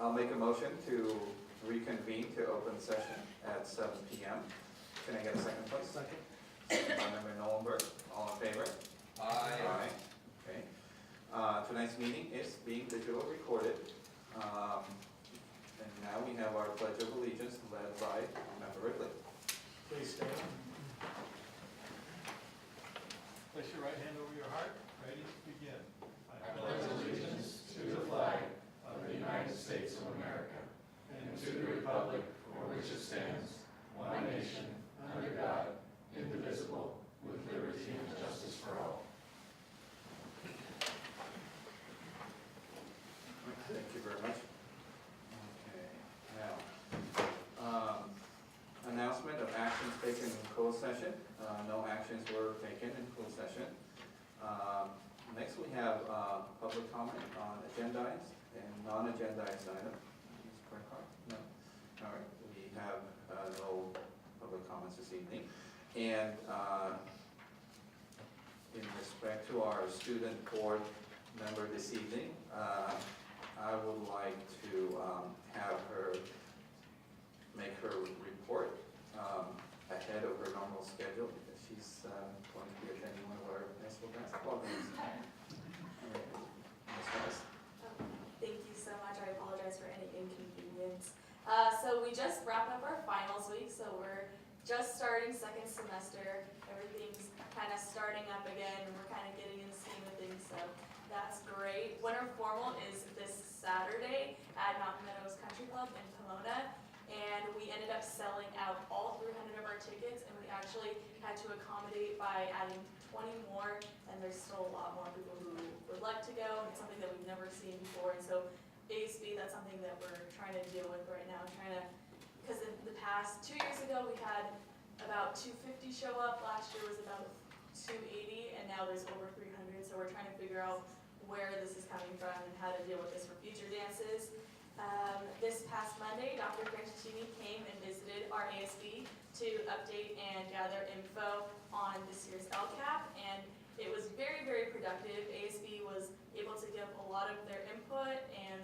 I'll make a motion to reconvene to open session at 7 p.m. Can I get a second, please? Second. Second by Member Nolenberg. All in favor? Aye. Okay. Tonight's meeting is being digital recorded. And now we have our Pledge of Allegiance led by Member Ridley. Please stand. Place your right hand over your heart. Ready? Begin. I pledge allegiance to the flag of the United States of America and to the republic for which it stands, one nation, under God, indivisible, with liberty and justice for all. Thank you very much. Okay, now, announcement of actions taken in closed session. No actions were taken in closed session. Next we have public comment on agendized and non-agendized items. No? All right, we have no public comments this evening. And in respect to our student board member this evening, I would like to have her make her report ahead of her normal schedule because she's going to be attending one of our high school basketball games. Ms. Weiss. Thank you so much. I apologize for any inconvenience. So we just wrapped up our finals week, so we're just starting second semester. Everything's kind of starting up again, and we're kind of getting in the swing of things, so that's great. Winter Formal is this Saturday at Mountain Meadows Country Club in Pomona, and we ended up selling out all 300 of our tickets, and we actually had to accommodate by adding 20 more, and there's still a lot more people who would like to go, and it's something that we've never seen before, and so ASB, that's something that we're trying to deal with right now, because in the past 2 years ago, we had about 250 show up, last year was about 280, and now there's over 300, so we're trying to figure out where this is coming from and how to deal with this for future dances. This past Monday, Dr. Francescini came and visited our ASB to update and gather info on this year's LCAP, and it was very, very productive. ASB was able to give a lot of their input and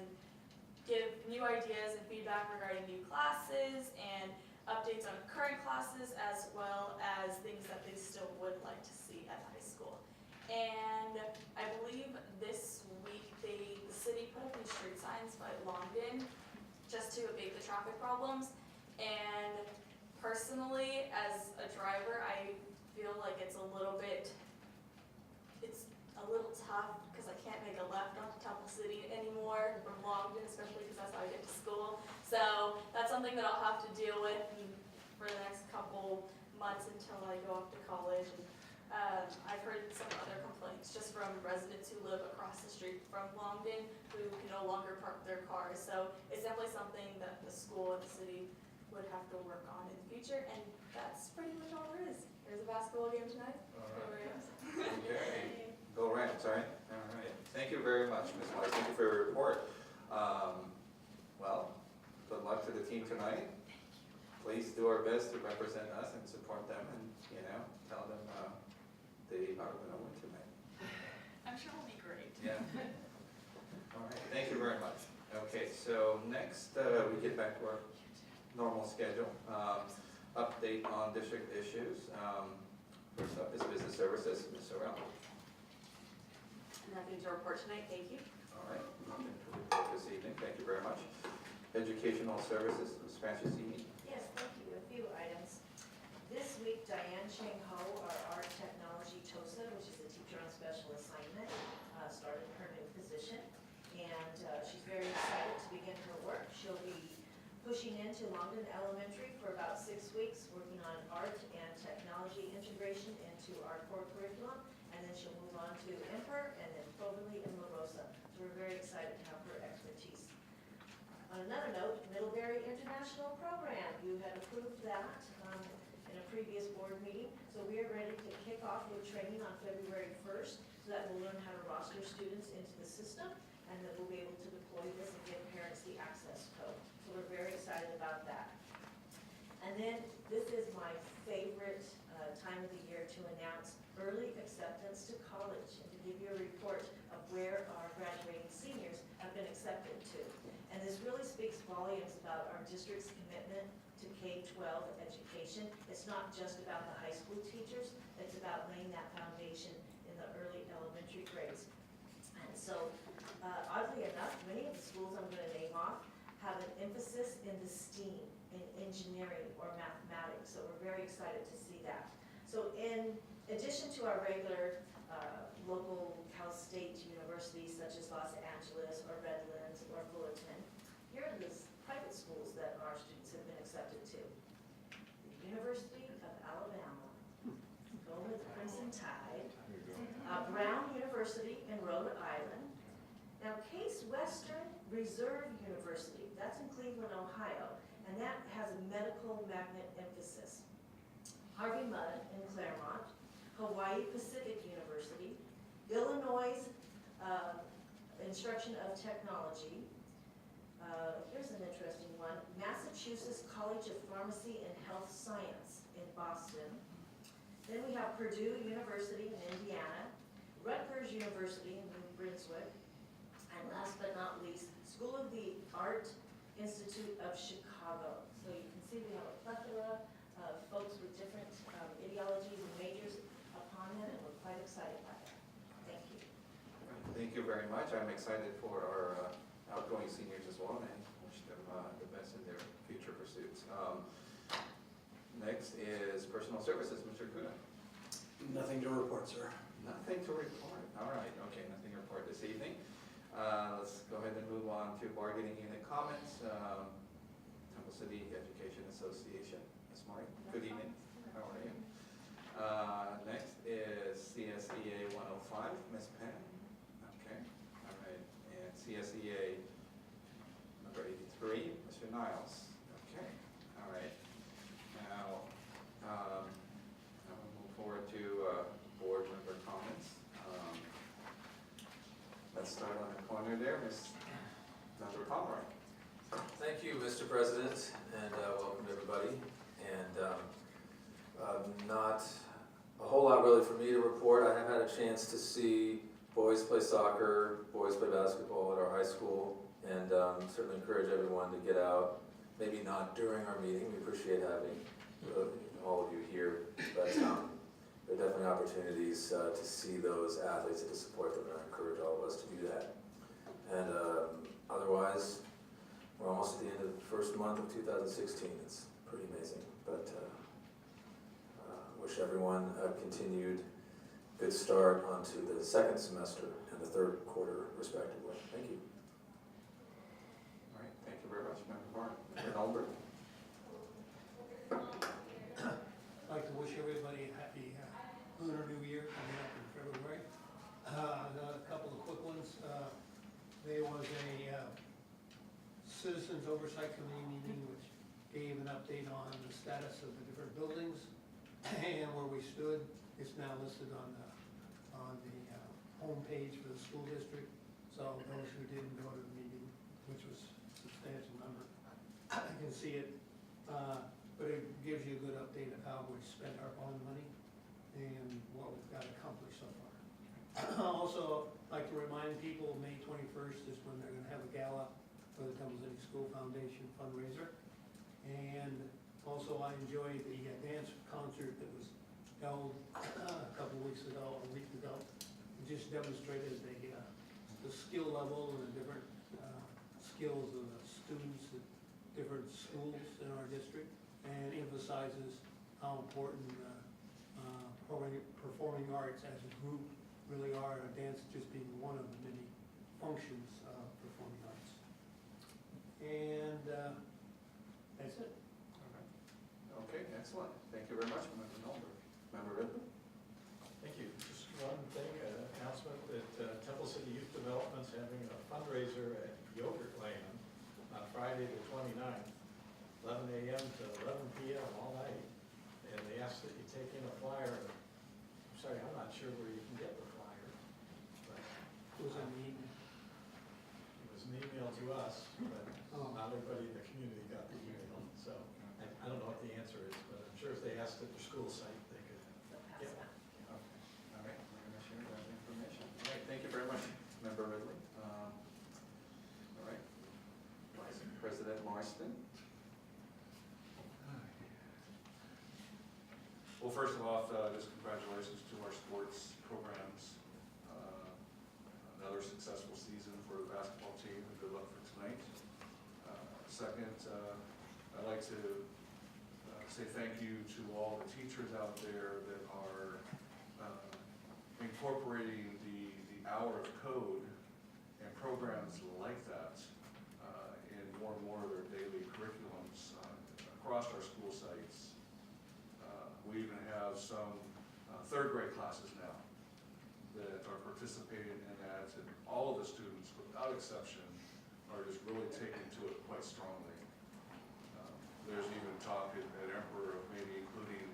give new ideas and feedback regarding new classes and updates on current classes, as well as things that they still would like to see at high school. And I believe this week the city put up these street signs by Longden just to abate the traffic problems. And personally, as a driver, I feel like it's a little tough because I can't make a left onto Temple City anymore from Longden, especially because that's how I get to school. So that's something that I'll have to deal with for the next couple months until I go off to college. And I've heard some other complaints just from residents who live across the street from Longden who can no longer park their cars. So it's definitely something that the school and the city would have to work on in the future. And that's pretty much all there is. There's a basketball game tonight. Okay. Go Rams, all right? All right. Thank you very much, Ms. Weiss. Thank you for your report. Well, good luck to the team tonight. Please do our best to represent us and support them and, tell them they are going to win tonight. I'm sure we'll be great. Yeah. All right. Thank you very much. Okay, so next we get back to our normal schedule. Update on district issues. First up is business services. Ms. Sorrell. Nothing to report tonight, thank you. All right, nothing to report this evening. Thank you very much. Educational services, Ms. Francescini. Yes, thank you. A few items. This week, Diane Cheng Ho, our art technology Tcusd, which is a teacher on special assignment, started her new position, and she's very excited to begin her work. She'll be pushing into Longden Elementary for about 6 weeks, working on art and technology integration into our core curriculum, and then she'll move on to Emperor and then Cloverly and La Rosa. So we're very excited to have her expertise. On another note, Middlebury International Program, you had approved that in a previous board meeting. So we are ready to kick off with training on February 1st so that we'll learn how to roster students into the system and that we'll be able to deploy this and give parents the access code. So we're very excited about that. And then this is my favorite time of the year to announce early acceptance to college and to give you a report of where our graduating seniors have been accepted to. And this really speaks volumes about our district's commitment to K-12 education. It's not just about the high school teachers, it's about laying that foundation in the early elementary grades. And so, oddly enough, many of the schools I'm going to name off have an emphasis in the STEAM, in engineering or mathematics, so we're very excited to see that. So in addition to our regular local Cal State universities such as Los Angeles or Redlands or Fullerton, here are the private schools that our students have been accepted to. The University of Alabama, go with the Crimson Tide, Brown University in Rhode Island. Now Case Western Reserve University, that's in Cleveland, Ohio, and that has a medical magnet emphasis. Harvey Mudd in Claremont, Hawaii Pacific University, Illinois Instruction of Technology. Here's an interesting one, Massachusetts College of Pharmacy and Health Science in Boston. Then we have Purdue University in Indiana, Rutgers University in New Brunswick, and last but not least, School of the Art Institute of Chicago. So you can see we have a plethora of folks with different ideologies and majors upon it, and we're quite excited by that. Thank you. Thank you very much. I'm excited for our outgoing seniors as well, and wish them the best in their future pursuits. Next is Personal Services, Mr. Kuna. Nothing to report, sir. Nothing to report. All right, okay, nothing to report this evening. Let's go ahead and move on to bargaining unit comments. Temple City Education Association. Ms. Maury, good evening. How are you? Next is CSEA 105, Ms. Penn. Okay, all right. And CSEA number 83, Mr. Niles. Okay, all right. Now, we'll move forward to board member comments. Let's start on the corner there, Ms. Member Pomeroy. Thank you, Mr. President, and welcome everybody. And not a whole lot really for me to report. I have had a chance to see boys play soccer, boys play basketball at our high school, and certainly encourage everyone to get out. Maybe not during our meeting, we appreciate having all of you here, but there are definitely opportunities to see those athletes and to support them, and I encourage all of us to do that. And otherwise, we're almost at the end of the first month of 2016. It's pretty amazing, but wish everyone a continued good start onto the second semester and the third quarter, respectively. Thank you. All right, thank you very much, Member Barr. Member Albert. I'd like to wish everybody a happy Lunar New Year coming up in February. A couple of quick ones. There was a Citizens Oversight Committee meeting which gave an update on the status of the different buildings and where we stood. It's now listed on the homepage for the school district. So those who didn't go to the meeting, which was a substantial number, can see it. But it gives you a good update of how we spent our bond money and what we've got accomplished so far. Also, I'd like to remind people, May 21st is when they're going to have a gala for the Temple City School Foundation fundraiser. And also, I enjoyed the dance concert that was held a couple weeks ago, a week ago. It just demonstrated the skill level and the different skills of the students at different schools in our district, and emphasizes how important performing arts as a group really are, and dance just being one of the many functions of performing arts. And that's it. Okay, excellent. Thank you very much, Member Albert. Member Ridley. Thank you. Just one thing, announcement that Temple City Youth Development's having a fundraiser at Yogurt Land on Friday the 29th, 11 a.m. to 11 p.m. all night. And they ask that you take in a flyer. I'm sorry, I'm not sure where you can get the flyer, but It was on the evening. it was an email to us, but not everybody in the community got the email. So I don't know what the answer is, but I'm sure if they asked at their school site, they could. So pass Yeah. that. Okay, all right, we're going to share that information. All right, thank you very much, Member Ridley. All right, Vice President Marston. Well, first of all, just congratulations to our sports programs. Another successful season for the basketball team, and good luck for tonight. Second, I'd like to say thank you to all the teachers out there that are incorporating the hour of code and programs like that in more and more of their daily curriculums across our school sites. We even have some third grade classes now that are participating in that, and all of the students, without exception, are just really taking to it quite strongly. There's even talk at Emperor of maybe including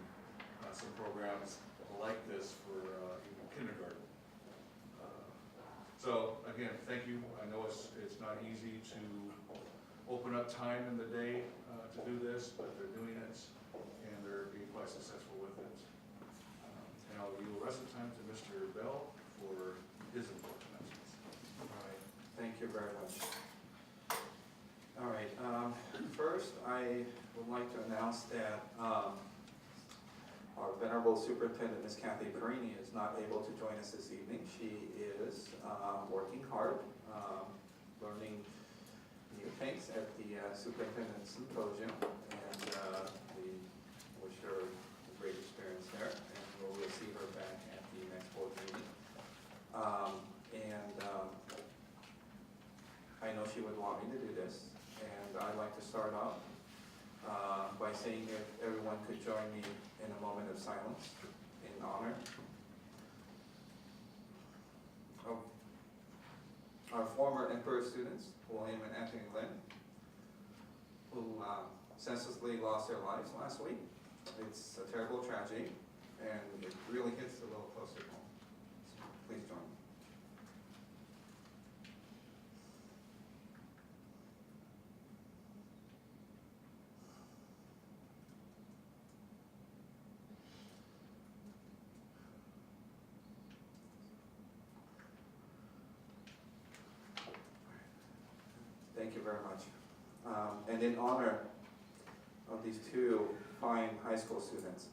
some programs like this for even kindergarten. So again, thank you. I know it's not easy to open up time in the day to do this, but they're doing it, and they're being quite successful with it. And I'll yield the rest of the time to Mr. Bell for his important announcements. All right, thank you very much. All right, first I would like to announce that our venerable superintendent, Ms. Kathy Perini, is not able to join us this evening. She is working hard, learning new things at the superintendent symposium, and we wish her a great experience there, and we'll see her back at the next board meeting. I know she would want me to do this, and I'd like to start off by saying if everyone could join me in a moment of silence in honor of our former Emperor students, William and Anthony Lynn, who senselessly lost their lives last week. It's a terrible tragedy, and it really hits a little closer to home. So please join me. Thank you very much. And in honor of these two fine high school students,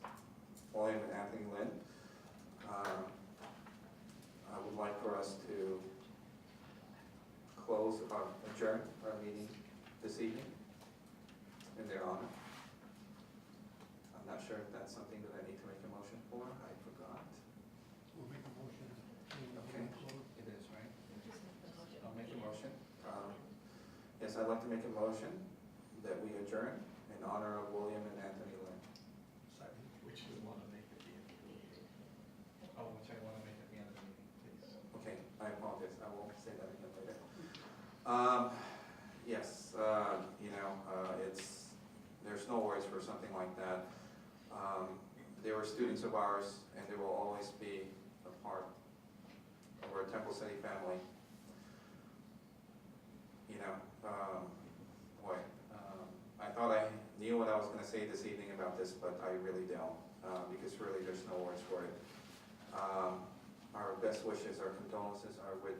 William and Anthony Lynn, I would like for us to adjourn our meeting this evening in their honor. I'm not sure if that's something that I need to make a motion for. I forgot. We'll make a motion. Okay. It is, right? Just make the motion. I'll make a motion. Yes, I'd like to make a motion that we adjourn in honor of William and Anthony Lynn. Second. Which you want to make at the end of the meeting. Oh, which I want to make at the end of the meeting, please. Okay, I apologize. I will say that again later. Yes, there's no words for something like that. They were students of ours, and they will always be a part of our Temple City family. I thought I knew what I was going to say this evening about this, but I really don't, because really there's no words for it. Our best wishes, our condolences are with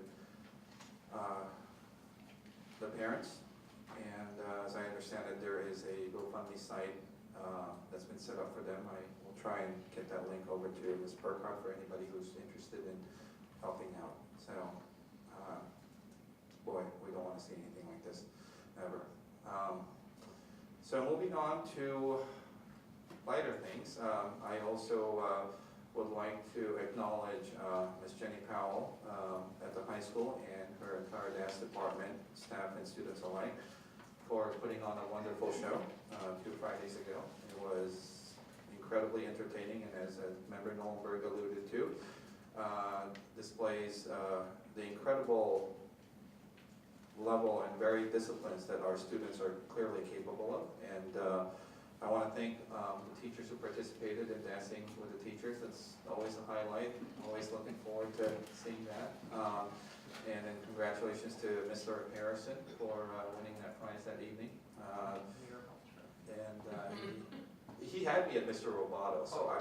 the parents, and as I understand it, there is a GoFundMe site that's been set up for them. I will try and get that link over to Ms. Burkhardt for anybody who's interested in helping out. So, boy, we don't want to see anything like this ever. So moving on to lighter things, I also would like to acknowledge Ms. Jenny Powell at the high school and her entire dance department, staff and students alike, for putting on a wonderful show 2 Fridays ago. It was incredibly entertaining, and as Member Nolenberg alluded to, displays the incredible level and varied disciplines that our students are clearly capable of. And I want to thank the teachers who participated in dancing with the teachers. It's always a highlight. Always looking forward to seeing that. And then congratulations to Mr. Harrison for winning that prize that evening. He had me at Mr. Roboto, so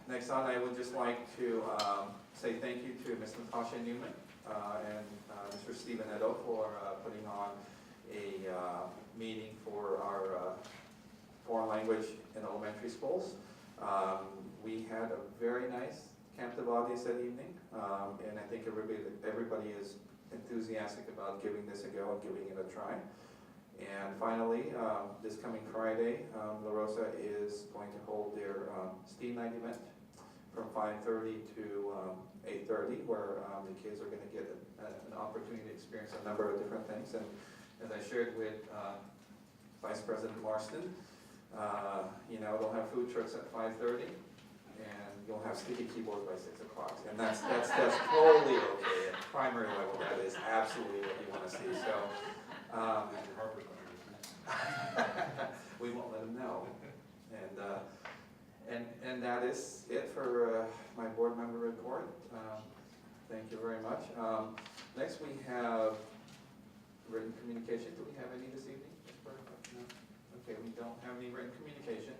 Next on, I would just like to say thank you to Ms. Natasha Newman and Mr. Stephen Edo for putting on a meeting for our foreign language in elementary schools. We had a very nice captive audience that evening, and I think everybody is enthusiastic about giving this a go and giving it a try. And finally, this coming Friday, La Rosa is going to hold their STEAM Night event from 5:30 to 8:30, where the kids are going to get an opportunity to experience a number of different things. And as I shared with Vice President Marston, they'll have food trucks at 5:30, and you'll have sticky keyboards by 6 o'clock. And that's totally okay. At primary level, that is absolutely what you want to see. So we won't let them know. And that is it for my board member report. Thank you very much. Next we have written communication. Do we have any this evening? No? Okay, we don't have any written communication.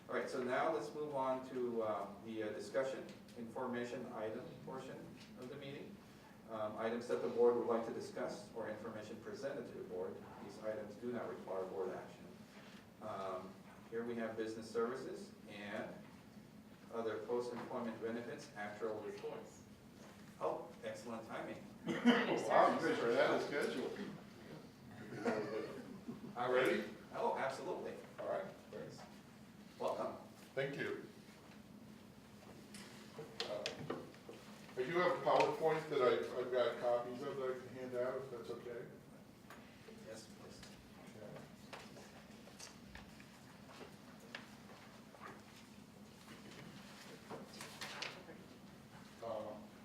All right, so now let's move on to the discussion information item portion of the meeting. Items that the board would like to discuss or information presented to the board. These items do not require board action. Here we have business services and other post-employment benefits, actual reports. Oh, excellent timing. Wow, you guys are ahead of schedule. Ready? Oh, absolutely. All right, thanks. Welcome. Thank you. I do have a PowerPoint that I've got copies of that I can hand out, if that's okay. Yes, please.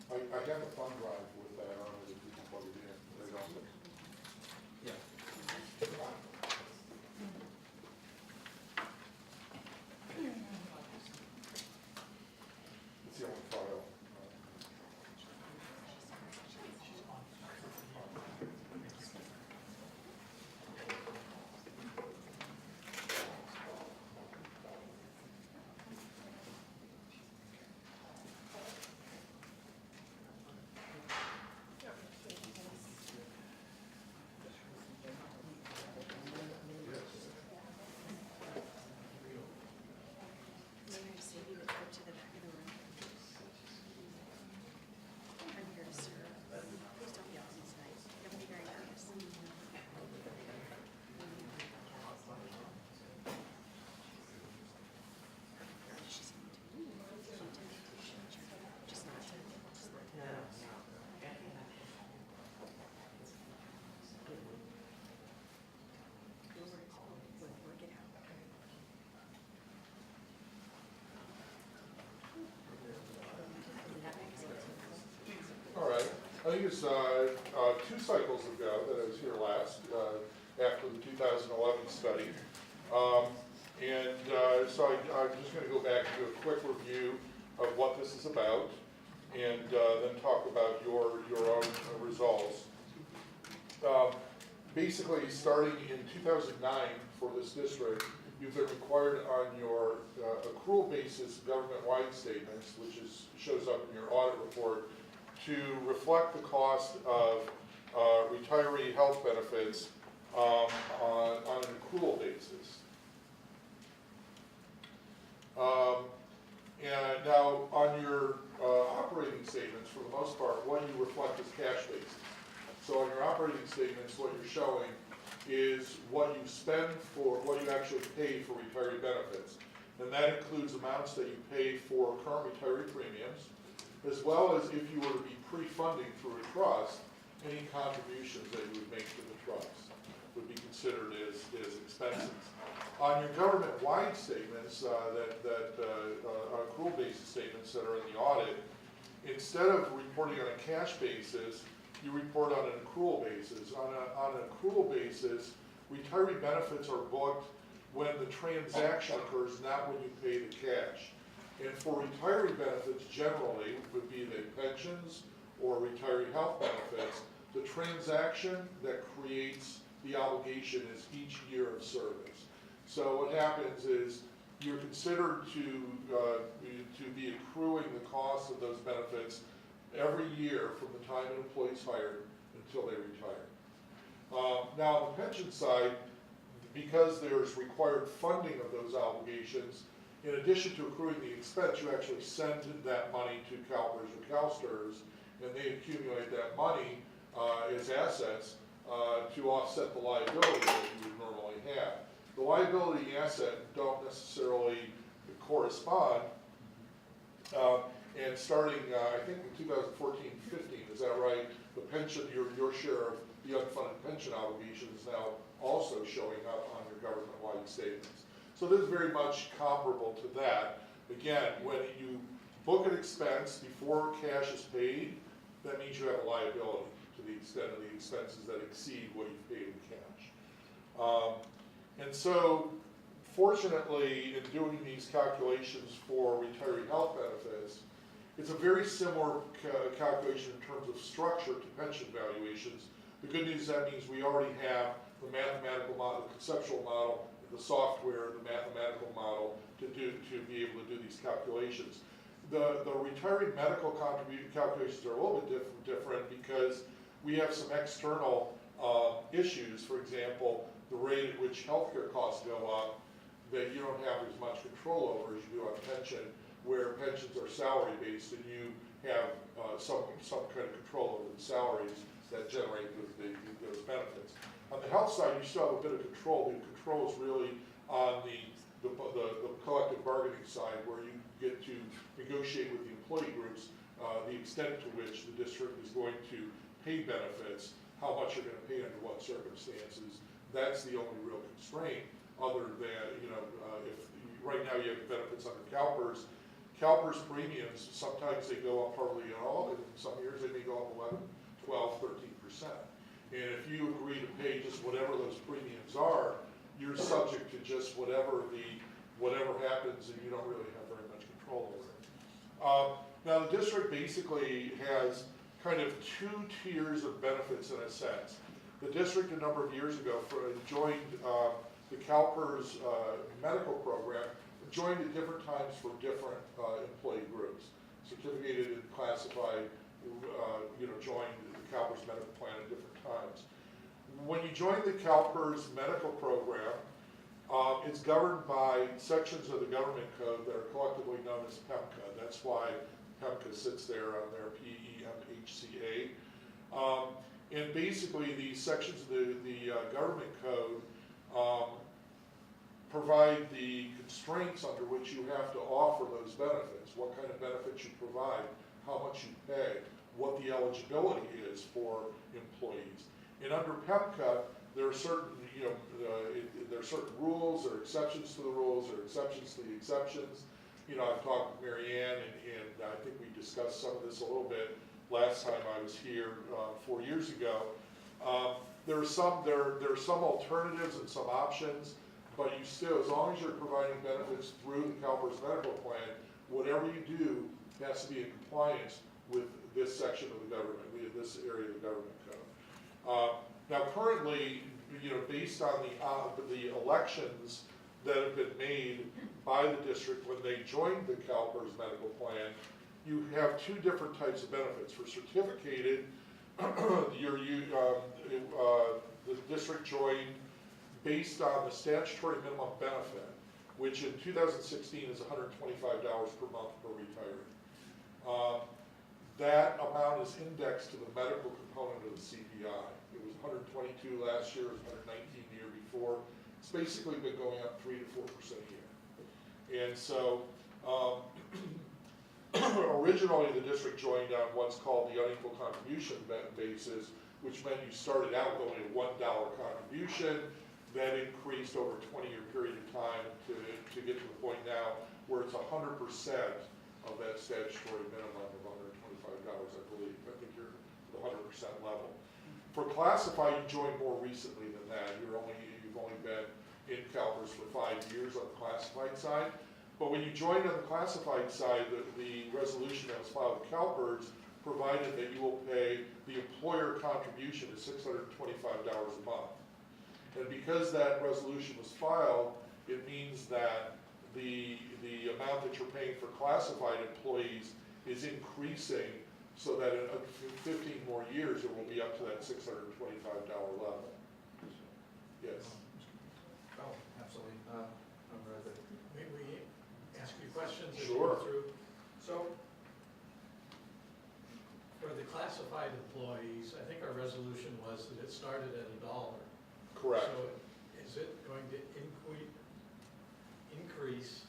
I have a thumb drive with that on it if you can plug it in. They don't. Yeah. It's the only file. All right. I think it's 2 cycles ago that I was here last, after the 2011 study. So I'm just going to go back and do a quick review of what this is about, and then talk about your own results. Basically, starting in 2009 for this district, you've been required on your accrual basis government-wide statements, which shows up in your audit report, to reflect the cost of retiree health benefits on an accrual basis. And now on your operating statements, for the most part, what you reflect is cash basis. So on your operating statements, what you're showing is what you spend for, what you actually pay for retiree benefits. And that includes amounts that you pay for current retiree premiums, as well as if you were to be pre-funding through a trust, any contributions that you would make to the trust would be considered as expenses. On your government-wide statements, accrual basis statements that are in the audit, instead of reporting on a cash basis, you report on an accrual basis. On an accrual basis, retiree benefits are booked when the transaction occurs, not when you pay the cash. And for retiree benefits, generally, would be the pensions or retiree health benefits, the transaction that creates the obligation is each year of service. So what happens is you're considered to be accruing the cost of those benefits every year from the time an employee's hired until they retire. Now, on the pension side, because there's required funding of those obligations, in addition to accruing the expense, you actually send that money to CalPERS or CalSTRS, and they accumulate that money as assets to offset the liability that you would normally have. The liability and asset don't necessarily correspond, and starting, I think in 2014-15, is that right? The pension, your share of the unfunded pension obligation is now also showing up on your government-wide statements. So this is very much comparable to that. Again, when you book an expense before cash is paid, that means you have a liability to the extent of the expenses that exceed what you've paid in cash. And so, fortunately, in doing these calculations for retiree health benefits, it's a very similar calculation in terms of structure to pension valuations. The good news, that means we already have the mathematical model, the conceptual model, the software, the mathematical model to be able to do these calculations. The retiree medical contribution calculations are a little bit different because we have some external issues. For example, the rate at which healthcare costs go up that you don't have as much control over as you do on pension, where pensions are salary based and you have some kind of control over the salaries that generate those benefits. On the health side, you still have a bit of control. The control is really on the collective bargaining side, where you get to negotiate with the employee groups the extent to which the district is going to pay benefits, how much you're going to pay under what circumstances. That's the only real constraint, other than, if right now you have benefits under CalPERS. CalPERS premiums, sometimes they go up hardly at all, and some years they may go up 11, 12, 13%. And if you agree to pay just whatever those premiums are, you're subject to just whatever happens, and you don't really have very much control over it. Now the district basically has kind of two tiers of benefits in a sense. The district a number of years ago joined the CalPERS medical program, joined at different times for different employee groups. Certificated and classified, joined the CalPERS medical plan at different times. When you join the CalPERS medical program, it's governed by sections of the government code that are collectively known as PEMCA. That's why PEMCA sits there on their PEMHCA. And basically, these sections of the government code provide the constraints under which you have to offer those benefits, what kind of benefits you provide, how much you pay, what the eligibility is for employees. And under PEMCA, there are certain, there are certain rules or exceptions to the rules or exceptions to the exceptions. I've talked with Mary Ann, and I think we discussed some of this a little bit last time I was here 4 years ago. There are some alternatives and some options, but you still, as long as you're providing benefits through the CalPERS medical plan, whatever you do has to be in compliance with this section of the government, this area of the government code. Now, currently, based on the elections that have been made by the district when they joined the CalPERS medical plan, you have two different types of benefits. For certificated, the district joined based on the statutory minimum benefit, which in 2016 is $125 per month per retiree. That amount is indexed to the medical component of the CPI. It was 122 last year, it was 119 the year before. It's basically been going up 3 to 4% a year. And so, originally the district joined on what's called the unequal contribution basis, which meant you started out with only a $1 contribution, that increased over a 20-year period of time to get to the point now where it's 100% of that statutory minimum of $125, I believe. I think you're at the 100% level. For classified, you joined more recently than that. You've only been in CalPERS for 5 years on the classified side. But when you joined on the classified side, the resolution that was filed with CalPERS provided that you will pay the employer contribution is $625 a month. And because that resolution was filed, it means that the amount that you're paying for classified employees is increasing so that in 15 more years, it will be up to that $625 level. Yes. Oh, absolutely. May we ask you questions as we Sure. go through? So, for the classified employees, I think our resolution was that it started at $1. Correct. So is it going to increase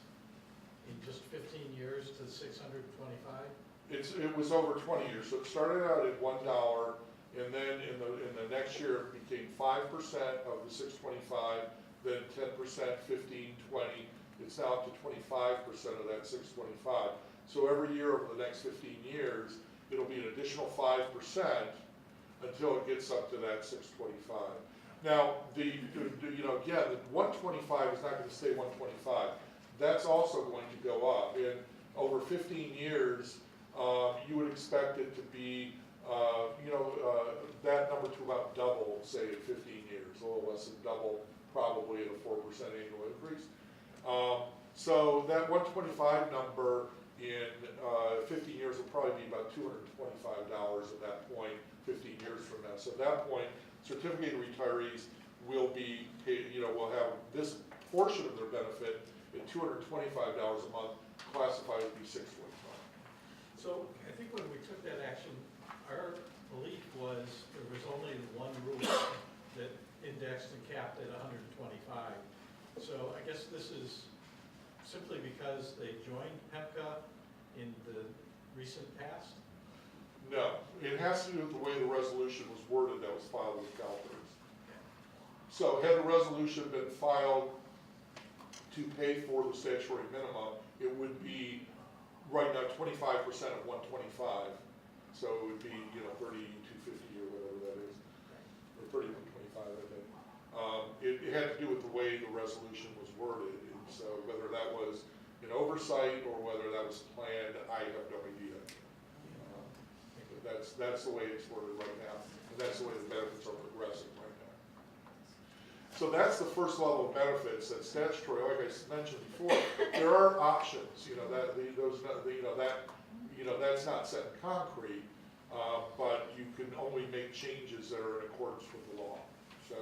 in just 15 years to 625? It was over 20 years, so it started out at $1, and then in the next year, it became 5% of the 625, then 10%, 15, 20, it's now up to 25% of that 625. So every year over the next 15 years, it'll be an additional 5% until it gets up to that 625. Now, again, the 125 is not gonna stay 125. That's also going to go up. In over 15 years, you would expect it to be, that number to about double, say, in 15 years, a little less than double, probably at a 4% annual increase. So that 125 number in 15 years will probably be about $225 at that point, 15 years from now. So at that point, certificated retirees will be paid, will have this portion of their benefit at $225 a month, classified would be $625. So I think when we took that action, our belief was there was only one rule that indexed and capped at 125. So I guess this is simply because they joined PEMCA in the recent past? No, it has to do with the way the resolution was worded that was filed with CalPERS. So had the resolution been filed to pay for the statutory minimum, it would be right now 25% of 125. So it would be, 3250 or whatever that is, or 3125, I think. It had to do with the way the resolution was worded, and so whether that was an oversight or whether that was planned, I have no idea. But that's the way it's worded right now, and that's the way the benefits are progressing right now. So that's the first level of benefits. That statutory, like I mentioned before, there are options. That's not set in concrete, but you can only make changes that are in accordance with the law. So,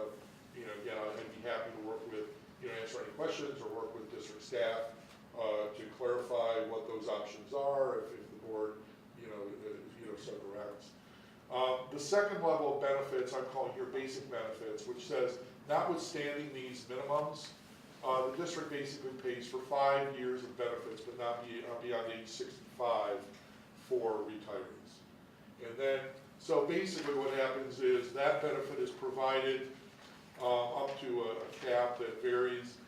again, I'd be happy to work with, answer any questions or work with district staff to clarify what those options are if the board, so directs. The second level of benefits I'm calling here basic benefits, which says notwithstanding these minimums, the district basically pays for 5 years of benefits, but not beyond age 65 for retirees. And then, so basically what happens is that benefit is provided up to a cap that varies.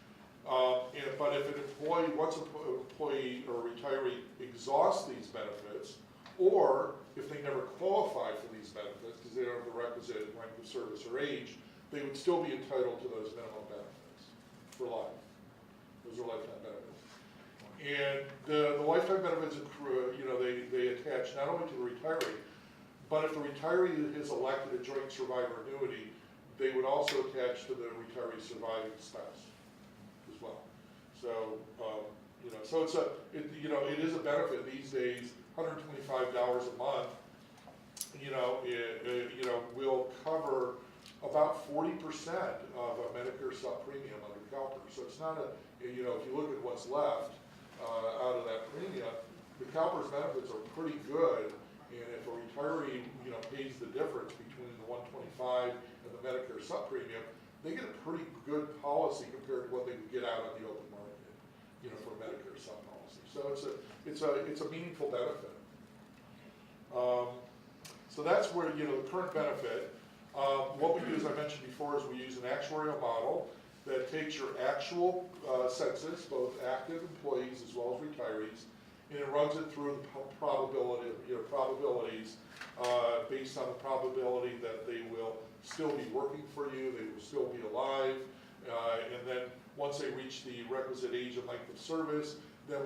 But if an employee, once an employee or retiree exhausts these benefits, or if they never qualify for these benefits because they don't have the requisite length of service or age, they would still be entitled to those minimum benefits for life. Those are lifetime benefits. And the lifetime benefits accrue, they attach not only to the retiree, but if the retiree is elected a joint survivor annuity, they would also attach to the retiree surviving spouse as well. So, so it is a benefit these days. $125 a month, will cover about 40% of a Medicare sub-premium under CalPERS. So it's not if you look at what's left out of that premium, the CalPERS benefits are pretty good. And if a retiree, pays the difference between the 125 and the Medicare sub-premium, they get a pretty good policy compared to what they would get out on the open market, for a Medicare sub-policy. So it's a meaningful benefit. So that's where, the current benefit. What we do, as I mentioned before, is we use an actuarial model that takes your actual census, both active employees as well as retirees, and it runs it through the probabilities based on the probability that they will still be working for you, they will still be alive, and then once they reach the requisite age and length of service, then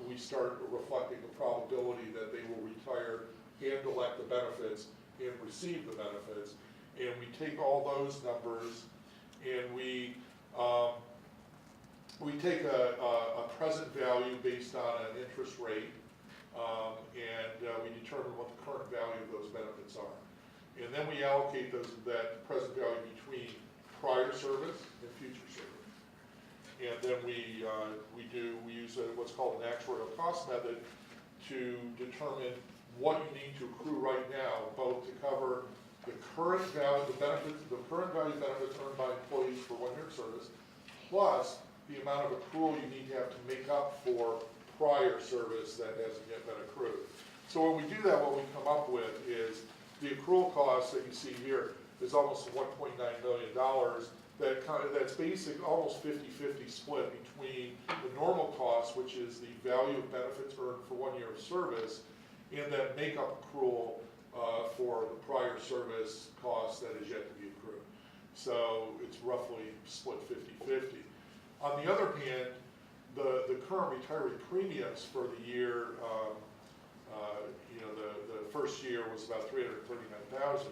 we start reflecting the probability that they will retire and elect the benefits and receive the benefits. And we take all those numbers and we we take a present value based on an interest rate, and we determine what the current value of those benefits are. And then we allocate that present value between prior service and future service. And then we use what's called an actuarial cost method to determine what you need to accrue right now, both to cover the current value, the current value benefits earned by employees for 1 year of service, plus the amount of accrual you need to have to make up for prior service that hasn't yet been accrued. So when we do that, what we come up with is the accrual cost that you see here is almost $1.9 million. That's basic, almost 50-50 split between the normal cost, which is the value of benefits earned for 1 year of service, and that make-up accrual for the prior service cost that is yet to be accrued. So it's roughly split 50-50. On the other hand, the current retiree premiums for the year, the first year was about $339,000.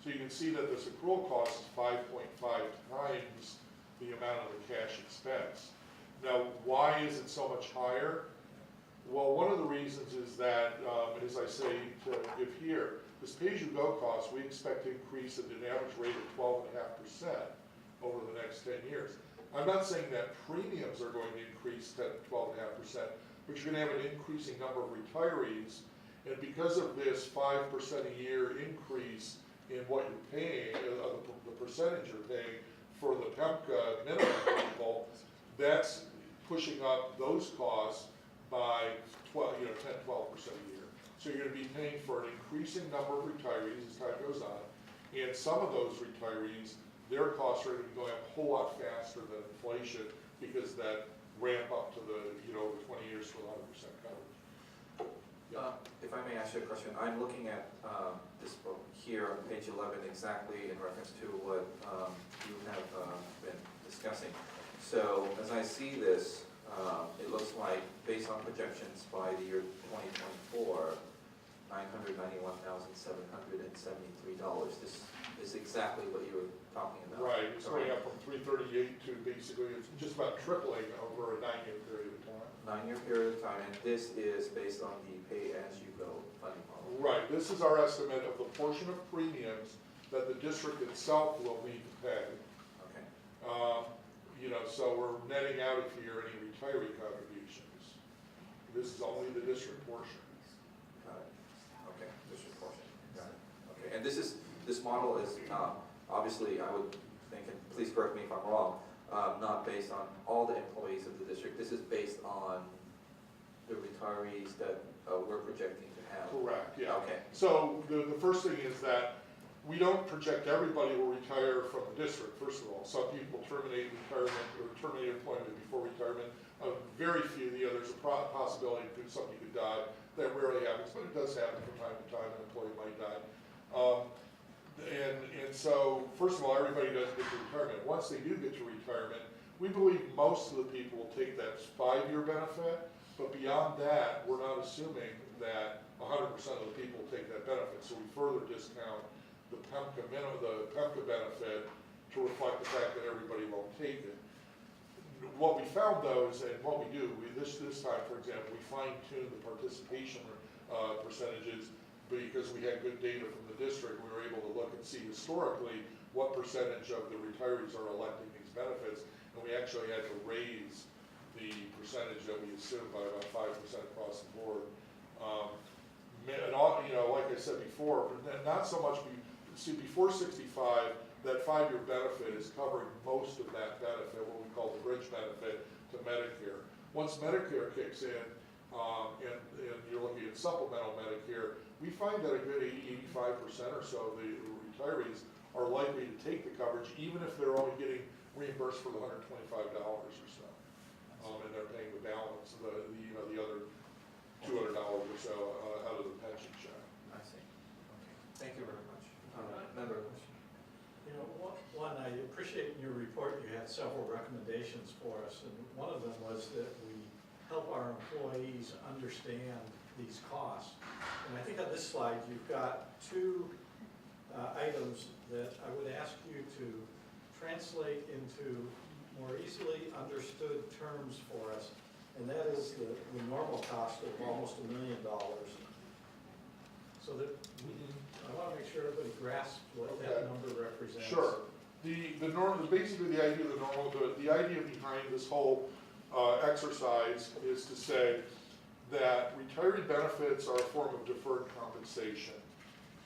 So you can see that this accrual cost is 5.5 times the amount of the cash expense. Now, why is it so much higher? Well, one of the reasons is that, as I say to give here, this pay-as-you-go cost, we expect to increase at an average rate of 12.5% over the next 10 years. I'm not saying that premiums are going to increase 10 to 12.5%, but you're going to have an increasing number of retirees, and because of this 5% a year increase in what you're paying, the percentage you're paying for the PEMCA minimum people, that's pushing up those costs by 10, 12% a year. So you're going to be paying for an increasing number of retirees as time goes on, and some of those retirees, their costs are going to be going up a whole lot faster than inflation because that ramp up to the 20 years to 100% coverage. If I may ask you a question, I'm looking at this book here on page 11 exactly in reference to what you have been discussing. So as I see this, it looks like based on projections by the year 2024, $991,773. This is exactly what you were talking about. Right, it's going up from 338 to basically, it's just about tripling over a 9-year period of time. 9-year period of time, and this is based on the pay-as-you-go funding model. Right, this is our estimate of the portion of premiums that the district itself will need to pay. Okay. So we're netting out of here any retiree contributions. This is only the district portion. Got it. Okay, district portion. Got it. Okay, and this model is obviously, I would think, and please correct me if I'm wrong, not based on all the employees of the district. This is based on the retirees that we're projecting to have. Correct, yeah. Okay. So the first thing is that we don't project everybody will retire from the district, first of all. Some people terminate retirement or terminate employment before retirement. Very few, there's a possibility that somebody could die. That rarely happens, but it does happen from time to time, an employee might die. And so, first of all, everybody doesn't get to retirement. Once they do get to retirement, we believe most of the people will take that 5-year benefit, but beyond that, we're not assuming that 100% of the people take that benefit. So we further discount the PEMCA benefit to reflect the fact that everybody won't take it. What we found though is, and what we do, this time, for example, we fine-tuned the participation percentages because we had good data from the district. We were able to look and see historically what percentage of the retirees are electing these benefits, and we actually had to raise the percentage that we assumed by about 5% across the board. And all, like I said before, not so much, before 65, that 5-year benefit is covering most of that benefit, what we call the bridge benefit to Medicare. Once Medicare kicks in, and you're looking at supplemental Medicare, we find that a good 85% or so of the retirees are likely to take the coverage, even if they're only getting reimbursed for the $125 or so. And they're paying the balance, the other $200 or so out of the pension check. I see. Okay. Thank you very much. Member question? One, I appreciate in your report you had several recommendations for us, and one of them was that we help our employees understand these costs. And I think on this slide you've got 2 items that I would ask you to translate into more easily understood terms for us, and that is the normal cost of almost $1 million. So that, I want to make sure everybody grasps what that Okay. number represents. Sure. Basically the idea of the idea behind this whole exercise is to say that retiree benefits are a form of deferred compensation.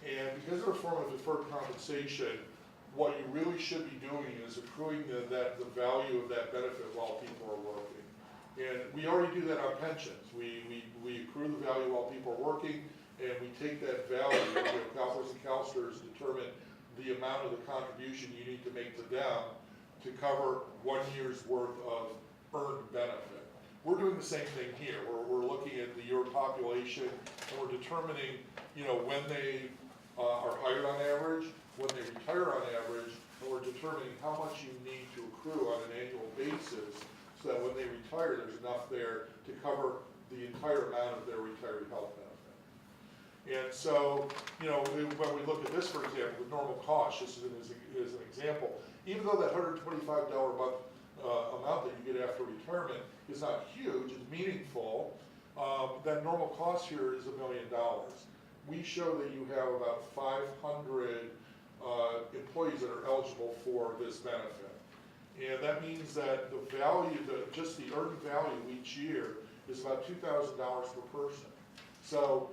And because they're a form of deferred compensation, what you really should be doing is accruing the value of that benefit while people are working. And we already do that on pensions. We accrue the value while people are working, and we take that value, CalPERS and CalSTRS determine the amount of the contribution you need to make to them to cover 1 year's worth of earned benefit. We're doing the same thing here. We're looking at your population, and we're determining, when they are hired on average, when they retire on average, and we're determining how much you need to accrue on an annual basis so that when they retire, there's enough there to cover the entire amount of their retiree health benefit. And so, when we look at this, for example, the normal cost, just as an example, even though that $125 a month amount that you get after retirement is not huge, it's meaningful, that normal cost here is $1 million. We show that you have about 500 employees that are eligible for this benefit. And that means that the value, just the earned value each year is about $2,000 per person. So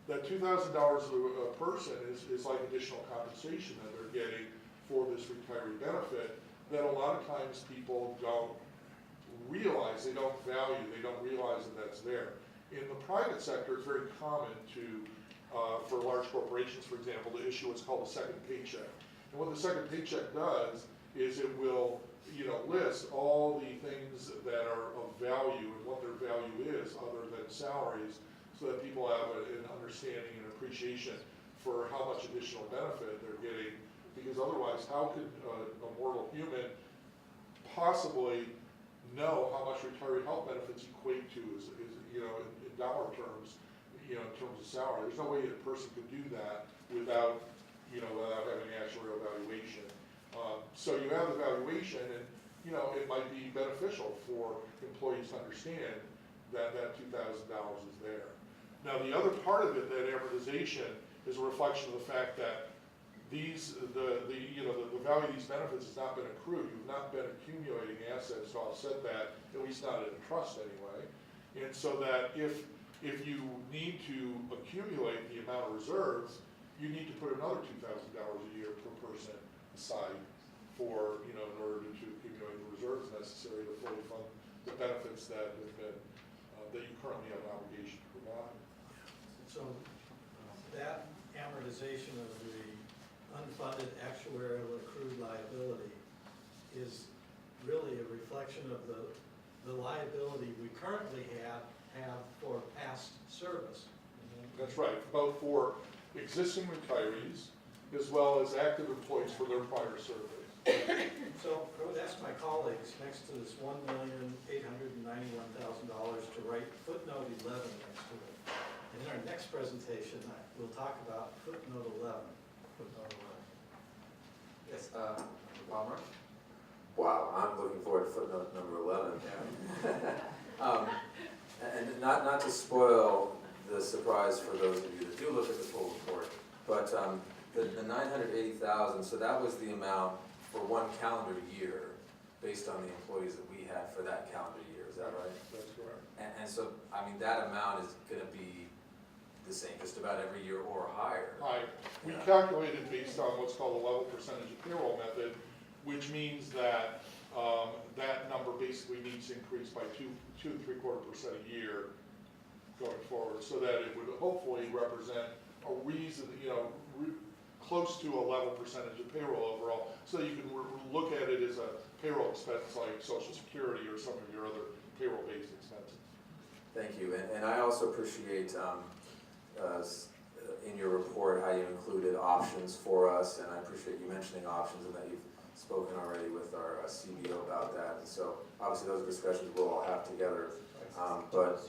that $2,000 a person is like additional compensation that they're getting for this retiree benefit that a lot of times people don't realize, they don't value, they don't realize that that's there. In the private sector, it's very common for large corporations, for example, to issue what's called a second paycheck. And what the second paycheck does is it will, list all the things that are of value and what their value is other than salaries, so that people have an understanding and appreciation for how much additional benefit they're getting. Because otherwise, how could a mortal human possibly know how much retiree health benefits equate to in dollar terms, in terms of salary? There's no way a person could do that without having actual evaluation. So you have the valuation, and it might be beneficial for employees to understand that that $2,000 is there. Now the other part of it, that amortization, is a reflection of the fact that the value of these benefits has not been accrued. You've not been accumulating assets to offset that, at least not in a trust anyway. And so that if you need to accumulate the amount of reserves, you need to put another $2,000 a year per person aside for, in order to accumulate the reserves necessary to fully fund the benefits that have been, that you currently have an obligation to provide. So that amortization of the unfunded actuarial accrued liability is really a reflection of the liability we currently have for past service. That's right, both for existing retirees as well as active employees for their prior surveys. So I would ask my colleagues next to this $1,891,000 to write footnote 11 next to it. And in our next presentation, we'll talk about footnote 11. Footnote 11. Yes, Palmer? Wow, I'm looking forward to footnote number 11. And not to spoil the surprise for those of you that do look at the full report, but the 980,000, so that was the amount for one calendar year based on the employees that we had for that calendar year, is that right? That's correct. And so, that amount is gonna be the same just about every year or higher. We calculated based on what's called the level percentage of payroll method, which means that that number basically needs to increase by 2 3/4% a year going forward, so that it would hopefully represent a reason, close to a level percentage of payroll overall, so you can look at it as a payroll expense like Social Security or some of your other payroll-based expenses. Thank you, and I also appreciate in your report how you included options for us, and I appreciate you mentioning options and that you've spoken already with our CBO about that. And so obviously those are discussions we'll all have together, but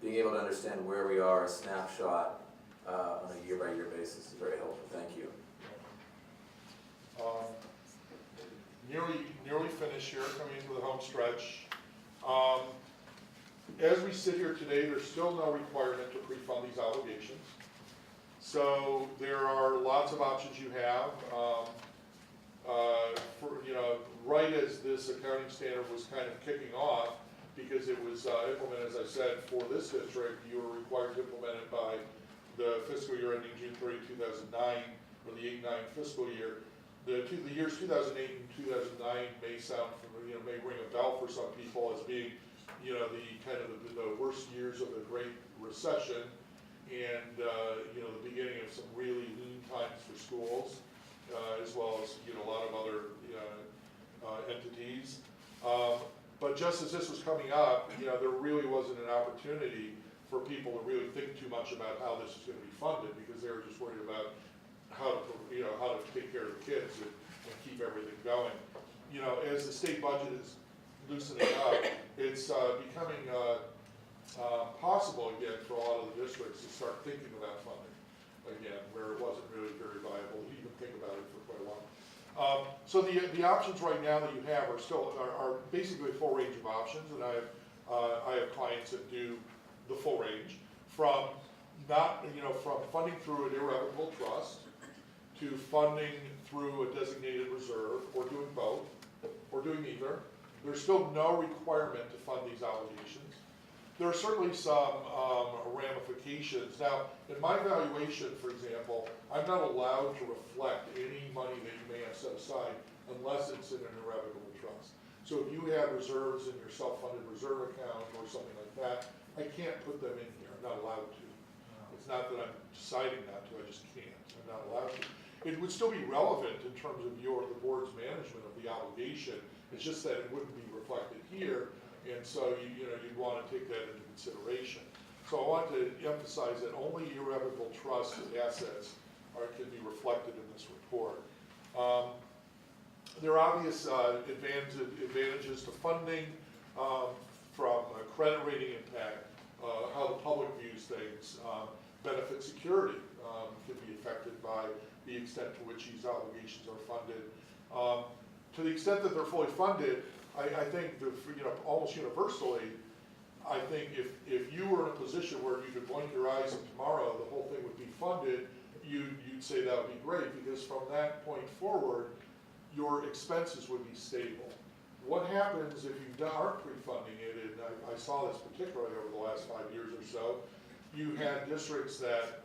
being able to understand where we are, a snapshot on a year-by-year basis is very helpful. Thank you. nearly finished here, coming into the home stretch. As we sit here today, there's still no requirement to pre-fund these obligations. So there are lots of options you have. Right as this accounting standard was kind of kicking off, because it was implemented, as I said, for this district, you were required to implement it by the fiscal year ending June 30, 2009, or the 8-9 fiscal year. The years 2008 and 2009 may sound familiar, may ring a bell for some people as being, the worst years of the Great Recession, and the beginning of some really lean times for schools, as well as a lot of other entities. But just as this was coming up, there really wasn't an opportunity for people to really think too much about how this is going to be funded, because they were just worried about how to take care of the kids and keep everything going. As the state budget is loosening up, it's becoming possible again for a lot of the districts to start thinking about funding again, where it wasn't really very viable to even think about it for quite a while. So the options right now that you have are basically a full range of options, and I have clients that do the full range from from funding through an irrevocable trust to funding through a designated reserve, or doing both, or doing neither. There's still no requirement to fund these obligations. There are certainly some ramifications. Now, in my valuation, for example, I'm not allowed to reflect any money that you may have set aside unless it's in an irrevocable trust. So if you have reserves in your self-funded reserve account or something like that, I can't put them in here. I'm not allowed to. It's not that I'm deciding not to, I just can't. I'm not allowed to. It would still be relevant in terms of the board's management of the obligation. It's just that it wouldn't be reflected here, and so you'd want to take that into consideration. So I want to emphasize that only irrevocable trust assets can be reflected in this report. There are obvious advantages to funding from a credit rating impact, how the public views things. Benefit security can be affected by the extent to which these obligations are funded. To the extent that they're fully funded, I think that almost universally, I think if you were in a position where you could blink your eyes and tomorrow the whole thing would be funded, you'd say that would be great, because from that point forward, your expenses would be stable. What happens if you aren't pre-funding it, and I saw this particularly over the last 5 years or so, you had districts that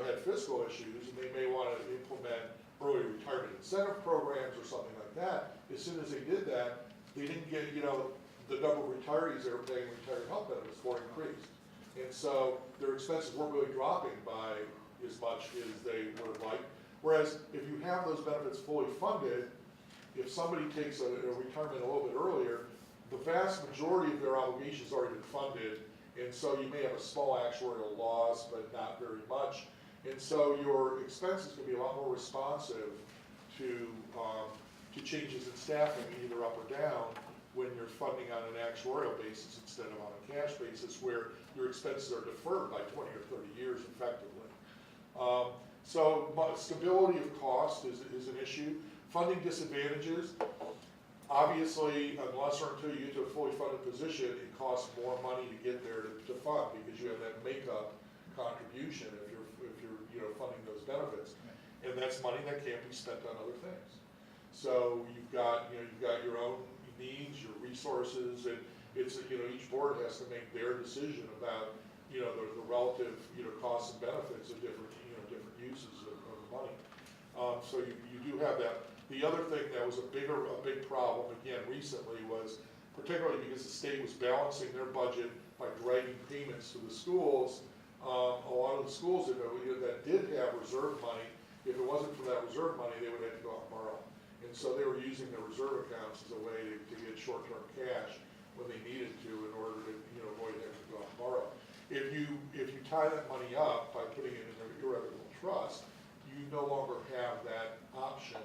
had fiscal issues, and they may want to implement early retirement incentive programs or something like that. As soon as they did that, they didn't get, the number of retirees they were paying retirement health benefits for increased. And so their expenses weren't really dropping by as much as they would have liked. Whereas if you have those benefits fully funded, if somebody takes a retirement a little bit earlier, the vast majority of their obligations already been funded, and so you may have a small actuarial loss, but not very much. And so your expenses can be a lot more responsive to changes in staffing, either up or down, when you're funding on an actuarial basis instead of on a cash basis, where your expenses are deferred by 20 or 30 years effectively. So stability of cost is an issue. Funding disadvantages, obviously, unless or until you get to a fully funded position, it costs more money to get there to fund, because you have that makeup contribution if you're funding those benefits, and that's money that can't be spent on other things. So you've got your own needs, your resources, and it's each board has to make their decision about the relative costs and benefits of different uses of the money. So you do have that. The other thing that was a big problem again recently was, particularly because the state was balancing their budget by dragging payments to the schools. A lot of the schools that did have reserve money, if it wasn't for that reserve money, they would have to go out and borrow. And so they were using their reserve accounts as a way to get short-term cash when they needed to, in order to avoid having to go out and borrow. If you tie that money up by putting it in an irrevocable trust, you no longer have that option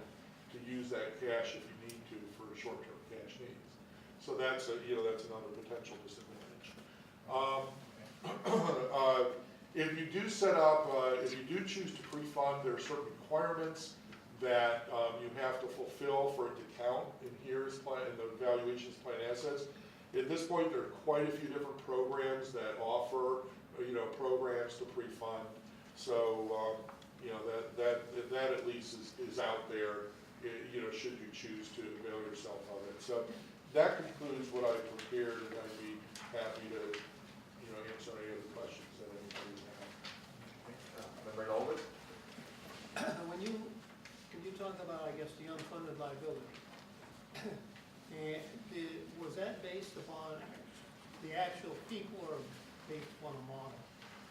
to use that cash if you need to for short-term cash needs. So that's another potential disadvantage. If you do set up, if you do choose to pre-fund, there are certain requirements that you have to fulfill for it to count in HERE's plan, in the valuations plan assets. At this point, there are quite a few different programs that offer, programs to pre-fund. So, that at least is out there, should you choose to avail yourself of it. So that concludes what I've prepared, and I'd be happy to, answer any other questions that anybody has. Member Nolan? When you talk about, I guess, the unfunded liability, and was that based upon the actual people or based upon a model?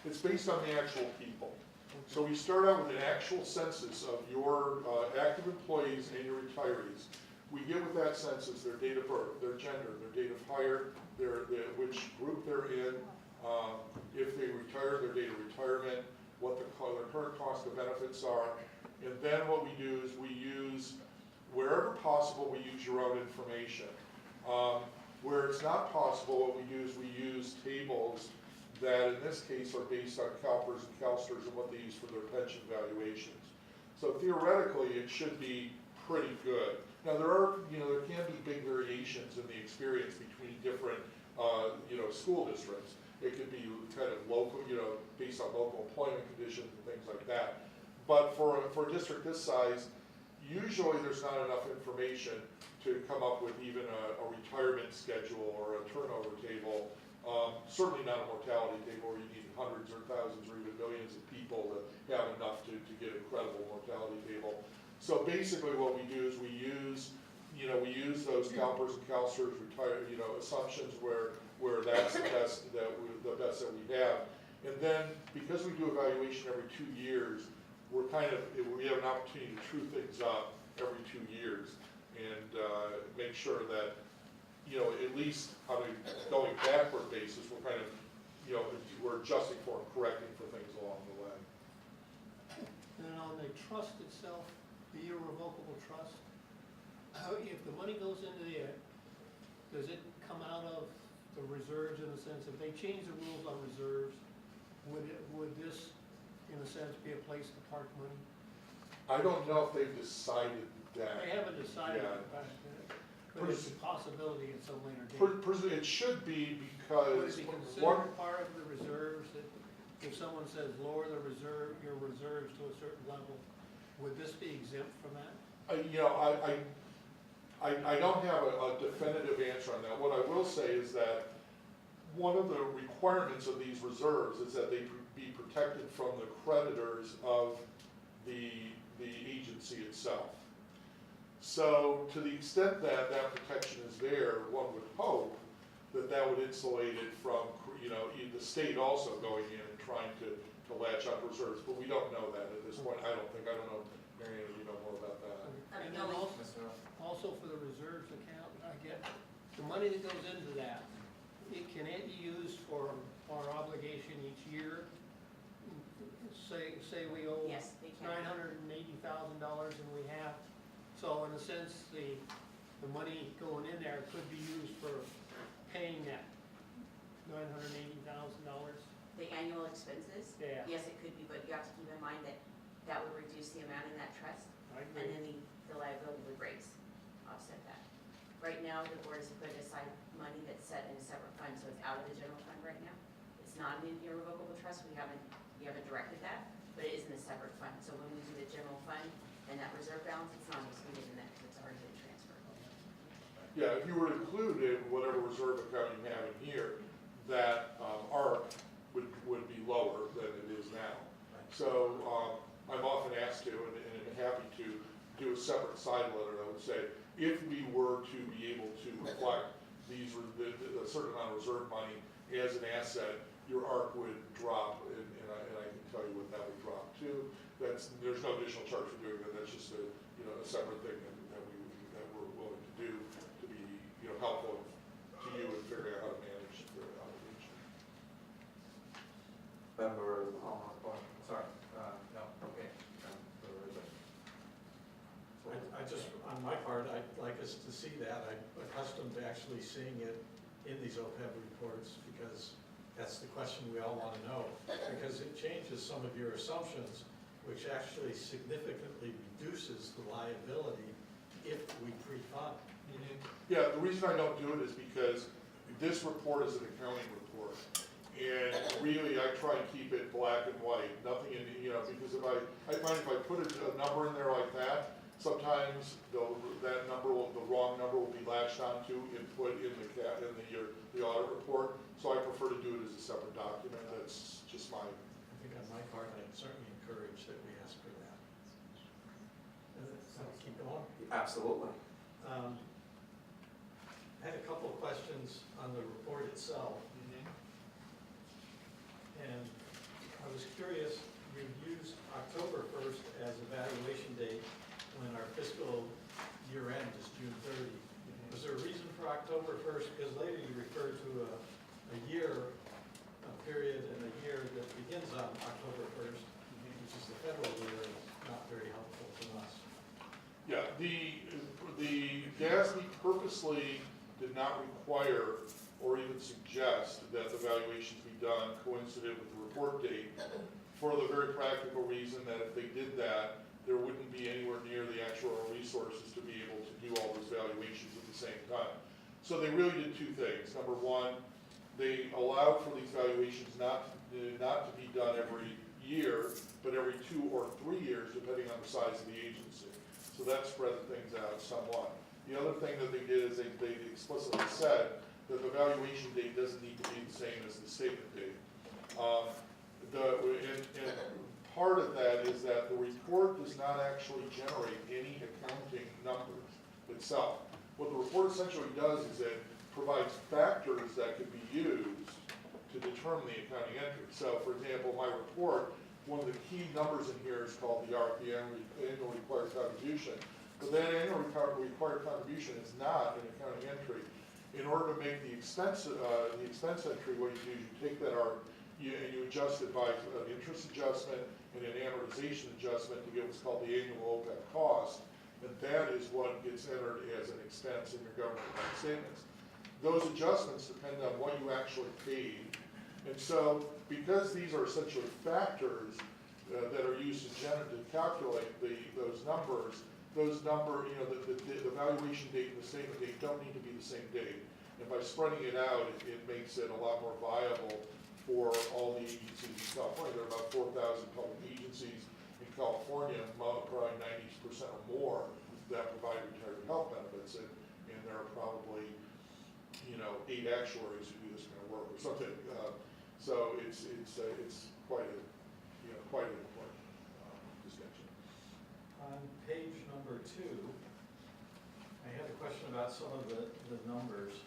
It's based on the actual people. So we start out with an actual census of your active employees and your retirees. We get with that census their date of birth, their gender, their date of hire, which group they're in, if they retire, their date of retirement, what their current cost of benefits are. And then what we do is we use, wherever possible, we use your own information. Where it's not possible, what we do is we use tables that in this case are based on CalPERS and CalSTRS and what they use for their pension valuations. So theoretically, it should be pretty good. Now there can be big variations in the experience between different, school districts. It could be kind of local, based on local employment conditions and things like that. But for a district this size, usually there's not enough information to come up with even a retirement schedule or a turnover table. Certainly not a mortality table where you need hundreds or thousands or even millions of people to have enough to get a credible mortality table. So basically what we do is we use those CalPERS and CalSTRS assumptions where that's the best that we have. And then because we do evaluation every 2 years, we have an opportunity to true things up every 2 years and make sure that, at least on a going backward basis, we're kind of, we're adjusting for and correcting for things along the way. And then on the trust itself, the irrevocable trust, if the money goes into there, does it come out of the reserves in a sense? If they change the rules on reserves, would this, in a sense, be a place to park money? I don't know if they've decided that. They haven't decided, yet. but it's a possibility at some later date. It should be Would because it be one, considered part of the reserves, that if someone says lower your reserves to a certain level, would this be exempt from that? I don't have a definitive answer on that. What I will say is that one of the requirements of these reserves is that they be protected from the creditors of the agency itself. So to the extent that that protection is there, one would hope that that would insulate it from, the state also going in and trying to latch up reserves, but we don't know that at this point. I don't know, Marianne, you know more about that. And then also for the reserves account, I get, the money that goes into that, can it be used for our obligation each year? Say we owe Yes, they can. $980,000 and we have, so in a sense, the money going in there could be used for paying that $980,000? The annual expenses? Yeah. Yes, it could be, but you have to keep in mind that that would reduce the amount in that trust, I and agree. then the liability would raise, offset that. Right now, the board has put aside money that's set in a separate fund, so it's out of the general fund right now. It's not an irrevocable trust, we haven't directed that, but it is in a separate fund. So when we do the general fund and that reserve balance, it's not included in that because it's already been transferred. Yeah, if you were to include in whatever reserve account you have in here, that ARC would be lower than it is now. So I'm often asked to, and I'm happy to, do a separate side letter that would say, if we were to be able to reflect a certain amount of reserve money as an asset, your ARC would drop, and I can tell you what that would drop to. There's no additional charge for doing that. That's just a separate thing that we're willing to do to be helpful to you in figuring out how to manage the obligation. Member, sorry, no, okay. I just, on my part, I'd like us to see that. I'm accustomed to actually seeing it in these OPEB reports because that's the question we all want to know. Because it changes some of your assumptions which actually significantly reduces the liability if we pre-fund. Yeah, the reason I don't do it is because this report is an accounting report. And really, I try and keep it black and white, nothing in, because I find if I put a number in there like that, sometimes the wrong number will be latched onto and put in the audit report. So I prefer to do it as a separate document. That's just my. I think on my part, I certainly encourage that we ask for that. So keep going. Absolutely. I had a couple of questions on the report itself. And I was curious, you used October 1st as evaluation date when our fiscal year end is June 30. Was there a reason for October 1st? Because later you referred to a year, a period and a year that begins on October 1st, which is the federal year, is not very helpful to us. Yeah, the GASB purposely did not require or even suggest that the valuations be done coincident with the report date, for the very practical reason that if they did that, there wouldn't be anywhere near the actual resources to be able to do all those valuations at the same time. So they really did two things. Number one, they allowed for these valuations not to be done every year, but every 2 or 3 years, depending on the size of the agency. So that spread things out somewhat. The other thing that they did is they explicitly said that the valuation date doesn't need to be the same as the statement date. And part of that is that the report does not actually generate any accounting numbers itself. What the report essentially does is it provides factors that could be used to determine the accounting entry. So, for example, my report, one of the key numbers in here is called the RPM, annual required contribution. But that annual required contribution is not an accounting entry. In order to make the expense entry, what you do is you take that and you adjust it by an interest adjustment and an amortization adjustment to get what's called the annual OPEB cost, and that is what gets entered as an expense in your government bank statements. Those adjustments depend on what you actually paid, and so because these are essentially factors that are used to calculate those numbers, the valuation date and the statement date don't need to be the same date. And by spreading it out, it makes it a lot more viable for all the agencies in California. There are about 4,000 public agencies in California, probably 90% or more that provide retirement health benefits, and there are probably 8 actuaries who do this kind of work or something. So it's quite an important distinction. On page number 2, I had a question about some of the numbers.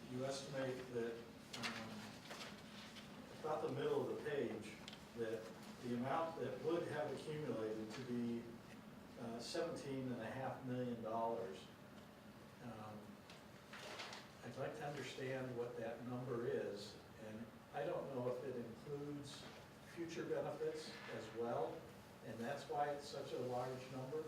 You estimate that about the middle of the page that the amount that would have accumulated to be $17.5 million. I'd like to understand what that number is, and I don't know if it includes future benefits as well, and that's why it's such a large number.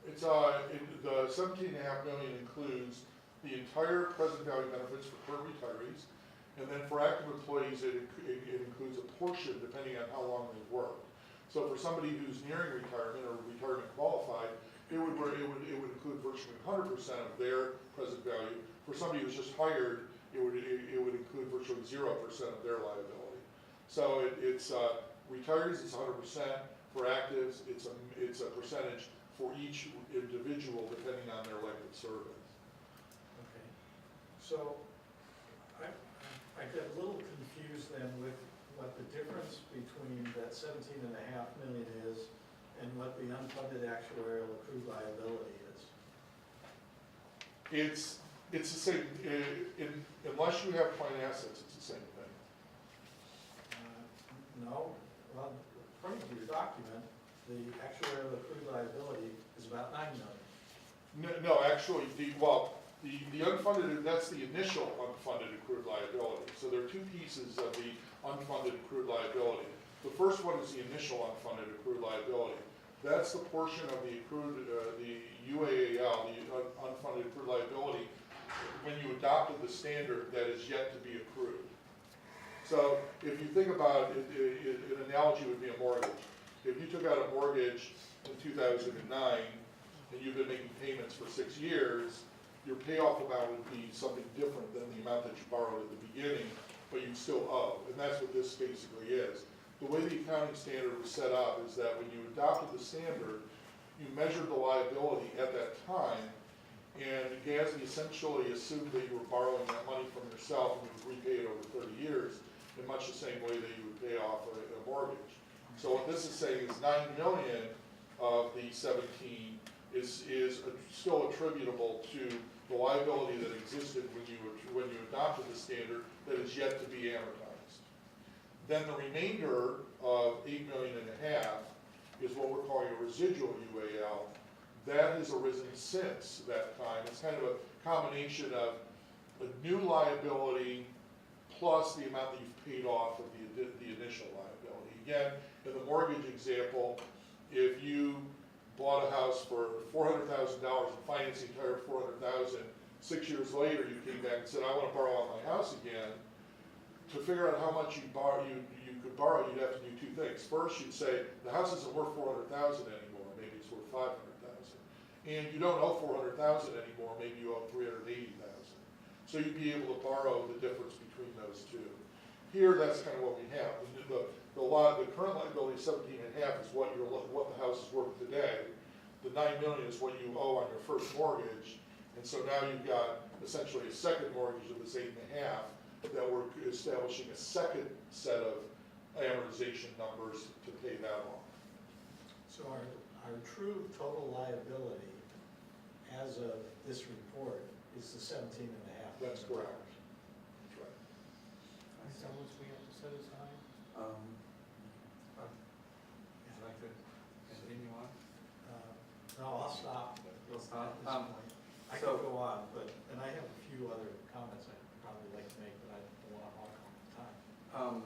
It's the $17.5 million includes the entire present value benefits for current retirees, and then for active employees, it includes a portion depending on how long they've worked. So for somebody who's nearing retirement or retirement qualified, it would include virtually 100% of their present value. For somebody who's just hired, it would include virtually 0% of their liability. So it's retirees, it's 100%. For actives, it's a percentage for each individual depending on their length of service. Okay. So I get a little confused then with what the difference between that $17.5 million is and what the unfunded actuarial accrued liability is. It's the same, unless you have plan assets, it's the same thing. No, well, according to your document, the actuarial accrued liability is about $9 million. No, actually, the unfunded, that's the initial unfunded accrued liability. So there are two pieces of the unfunded accrued liability. The first one is the initial unfunded accrued liability. That's the portion of the accrued, the UAAL, the unfunded accrued liability, when you adopted the standard that is yet to be accrued. So if you think about it, an analogy would be a mortgage. If you took out a mortgage in 2009 and you've been making payments for 6 years, your payoff amount would be something different than the amount that you borrowed at the beginning, but you still owe. And that's what this basically is. The way the accounting standard was set up is that when you adopted the standard, you measured the liability at that time, and GASB essentially assumed that you were borrowing that money from yourself and you would repay it over 30 years in much the same way that you would pay off a mortgage. So what this is saying is 9 million of the 17 is still attributable to the liability that existed when you adopted the standard that is yet to be amortized. Then the remainder of 8 million and a half is what we're calling a residual UAL. That has arisen since that time. It's kind of a combination of a new liability plus the amount that you've paid off of the initial liability. Again, in the mortgage example, if you bought a house for $400,000 and financed the entire $400,000, 6 years later you came back and said, I want to borrow on my house again. To figure out how much you could borrow, you'd have to do two things. First, you'd say the house isn't worth $400,000 anymore. Maybe it's worth $500,000, and you don't owe $400,000 anymore. Maybe you owe $380,000. So you'd be able to borrow the difference between those two. Here, that's kind of what we have. The current liability, 17.5, is what the house is worth today. The 9 million is what you owe on your first mortgage, and so now you've got essentially a second mortgage of this 8.5 that we're establishing a second set of amortization numbers to pay that off. So our true total liability as of this report is the 17.5. That's correct. That's right. Is that what we have to set aside? Would you like to continue on? No, I'll stop You'll at stop? this point. I so- could go on, and I have a few other comments I'd probably like to make, but I don't want to hog all the time.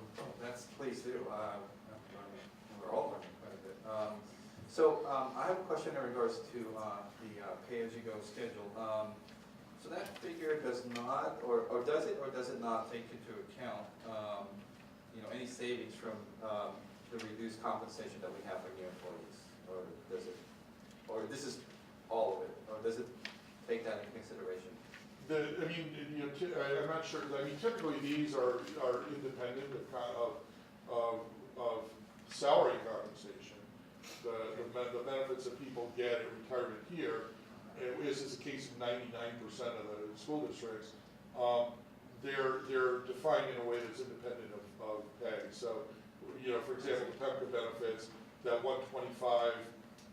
Please do. We're all learning quite a bit. I have a question in regards to the pay-as-you-go schedule. So that figure does not, or does it not take into account, any savings from the reduced compensation that we have for new employees? Or does it, or this is all of it, or does it take that into consideration? I'm not sure. I mean, typically these are independent of salary compensation. The benefits that people get at retirement here, this is the case of 99% of the school districts, they're defined in a way that's independent of pay. So, for example, the Tcusd benefits, that 125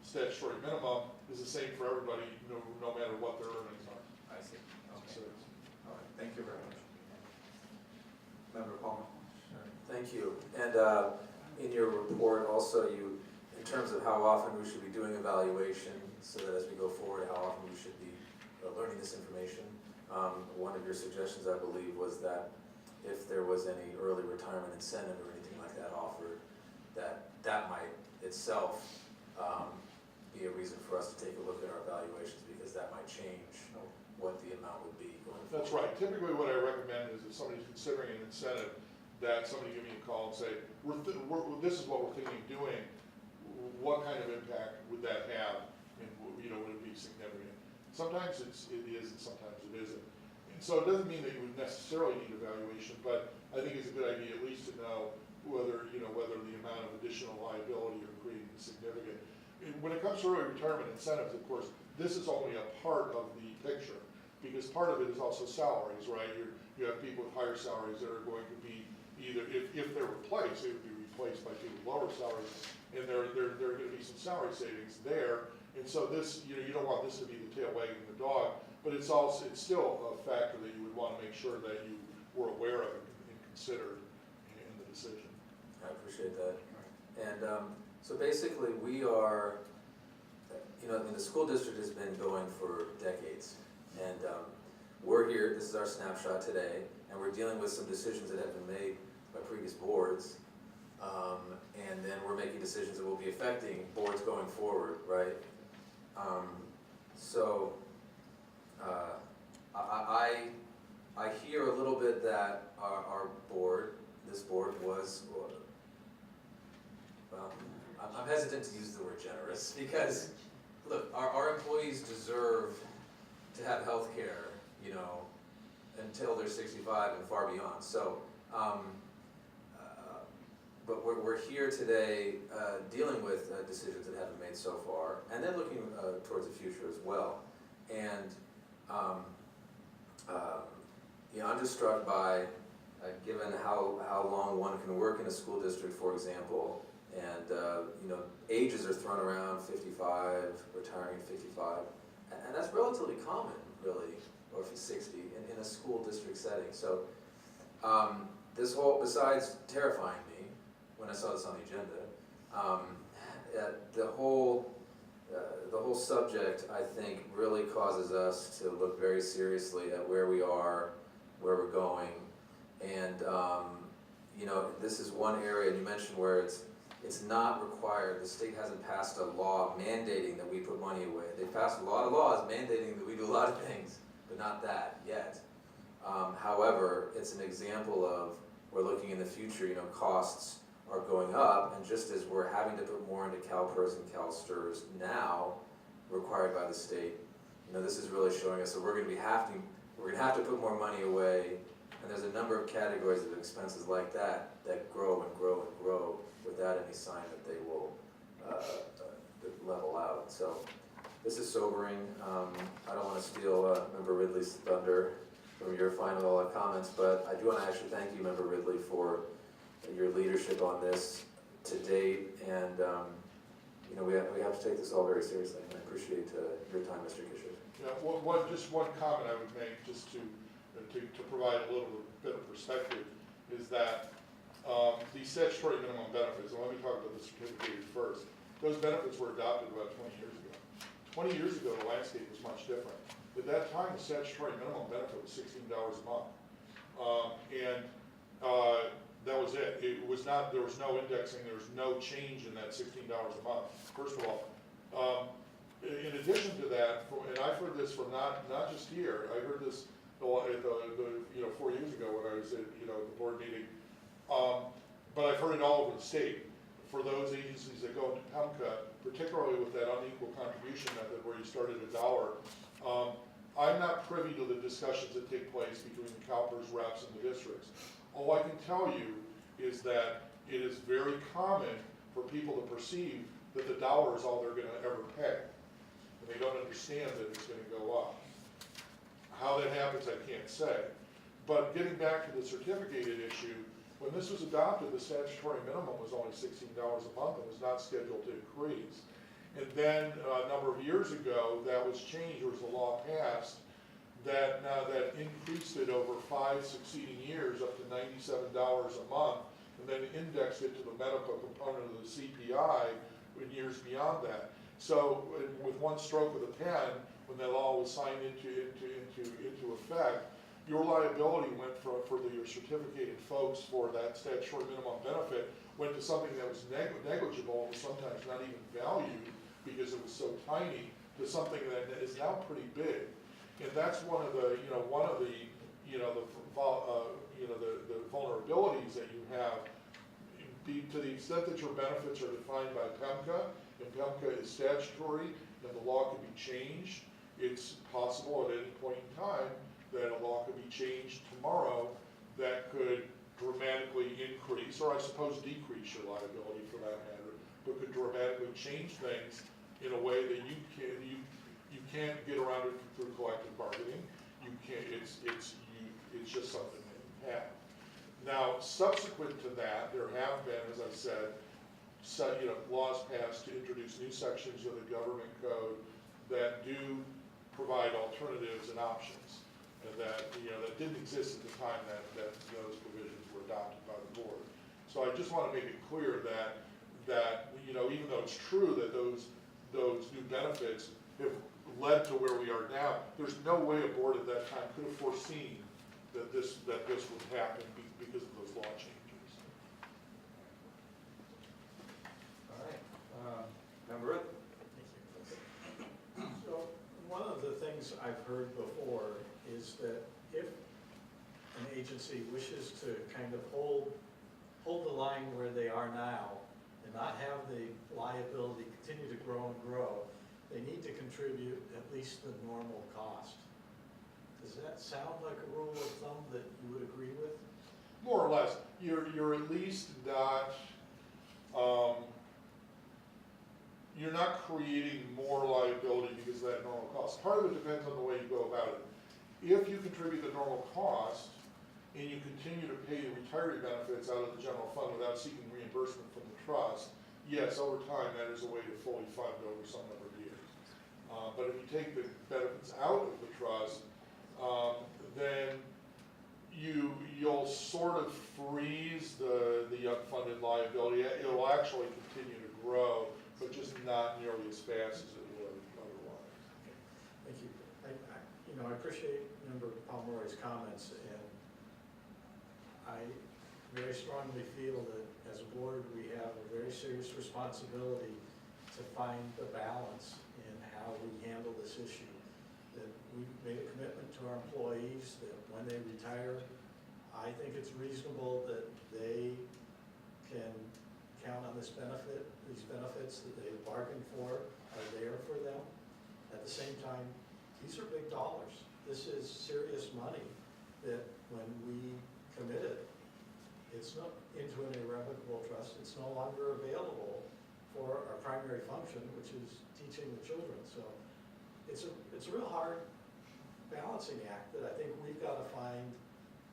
statutory minimum is the same for everybody, no matter what their earnings are. I see. Okay. So, All right. Thank you very much. Member Palmer. Thank you. And in your report also, in terms of how often we should be doing evaluation, so that as we go forward, how often we should be learning this information, one of your suggestions, I believe, was that if there was any early retirement incentive or anything like that offered, that might itself be a reason for us to take a look at our evaluations, because that might change what the amount would be going forward. That's right. Typically what I recommend is if somebody's considering an incentive, that somebody give me a call and say, this is what we're thinking of doing. What kind of impact would that have? And would it be significant? Sometimes it is, and sometimes it isn't. And so it doesn't mean that you would necessarily need evaluation, but I think it's a good idea at least to know whether the amount of additional liability you're creating is significant. And when it comes to early retirement incentives, of course, this is only a part of the picture, because part of it is also salaries, right? You have people with higher salaries that are going to be either, if they're replaced, they would be replaced by people with lower salaries, and there are going to be some salary savings there. And so this, you don't want this to be the tail wagging the dog, but it's still a factor that you would want to make sure that you were aware of and considered in the decision. I appreciate that. And so basically we are, the school district has been going for decades. And we're here, this is our snapshot today, and we're dealing with some decisions that have been made by previous boards. And then we're making decisions that will be affecting boards going forward, right? I hear a little bit that our board this board was, well, I'm hesitant to use the word generous, because, look, our employees deserve to have health care, you know, until they're 65 and far beyond. So, but we're here today dealing with decisions that haven't made so far, and then looking towards the future as well. And you know, I'm just struck by, given how long one can work in a school district, for example, and you know, ages are thrown around, 55, retiring at 55, and that's relatively common, really, or 60 in a school district setting. So this whole, besides terrifying me when I saw this on the agenda, the whole subject, I think, really causes us to look very seriously at where we are, where we're going, and you know, this is one area, and you mentioned where it's not required. The state hasn't passed a law mandating that we put money away. They've passed a lot of laws mandating that we do a lot of things, but not that yet. However, it's an example of, we're looking in the future, you know, costs are going up, and just as we're having to put more into CalPERS and CalSTRS now, required by the state, you know, this is really showing us that we're going to have to put more money away, and there's a number of categories of expenses like that grow and grow and grow without any sign that they will level out. So this is sobering. I don't want to steal Member Ridley's thunder from your final comments, but I do want to actually thank you, Member Ridley, for your leadership on this to date, and you know, we have to take this all very seriously, and I appreciate your time, Mr. Tcusd. Yeah, just one comment I would make, just to provide a little bit of perspective, is that these statutory minimum benefits, and let me talk about the certificated first, those benefits were adopted about 20 years ago. 20 years ago, the landscape was much different. At that time, the statutory minimum benefit was $16 a month. That was it. It was not, there was no indexing, there was no change in that $16 a month, first of all. In addition to that, and I've heard this from not just here, I heard this at the 4 years ago when I was at the board meeting, but I've heard it all over the state. For those agencies that go into PEMCA, particularly with that unequal contribution method where you start at $1, I'm not privy to the discussions that take place between the CalPERS reps and the districts. All I can tell you is that it is very common for people to perceive that the dollar is all they're going to ever pay. And they don't understand that it's going to go up. How that happens, I can't say. But getting back to the certificated issue, when this was adopted, the statutory minimum was only $16 a month and was not scheduled to increase. And then a number of years ago, that was changed. There was a law passed that increased it over 5 succeeding years up to $97 a month, and then indexed it to the medical component of the CPI in years beyond that. So with one stroke of the pen, when that law was signed into effect, your liability went for your certificated folks for that statutory minimum benefit went to something that was negligible and sometimes not even valued because it was so tiny to something that is now pretty big. And that's one of the vulnerabilities that you have. To the extent that your benefits are defined by PEMCA, and PEMCA is statutory, and the law can be changed, it's possible at any point in time that a law could be changed tomorrow that could dramatically increase, or I suppose decrease your liability for that matter, but could dramatically change things in a way that you can't get around it through collective bargaining. You can't. It's just something that you have. Now, subsequent to that, there have been, as I said, laws passed to introduce new sections of the government code that do provide alternatives and options, and that that didn't exist at the time that those provisions were adopted by the board. So I just want to make it clear that even though it's true that those new benefits have led to where we are now, there's no way a board at that time could have foreseen that this would happen because of those law changes. All right, Member Ridley. So one of the things I've heard before is that if an agency wishes to kind of hold hold the line where they are now and not have the liability continue to grow and grow, they need to contribute at least the normal cost. Does that sound like a rule of thumb that you would agree with? More or less, you're at least not, you're not creating more liability because of that normal cost. Part of it depends on the way you go about it. If you contribute the normal cost and you continue to pay the retiree benefits out of the general fund without seeking reimbursement from the trust, yes, over time, that is a way to fully fund over some number of years. But if you take the benefits out of the trust, then you'll sort of freeze the unfunded liability. It will actually continue to grow, but just not nearly as fast as it would otherwise. Thank you. I appreciate Member Palmori's comments, and I very strongly feel that as a board, we have a very serious responsibility to find the balance in how we handle this issue. That we've made a commitment to our employees that when they retire, I think it's reasonable that they can count on these benefits that they bargained for are there for them. At the same time, these are big dollars. This is serious money that when we commit it, it's not into an irrevocable trust. It's no longer available for our primary function, which is teaching the children. So it's a real hard balancing act that I think we've got to find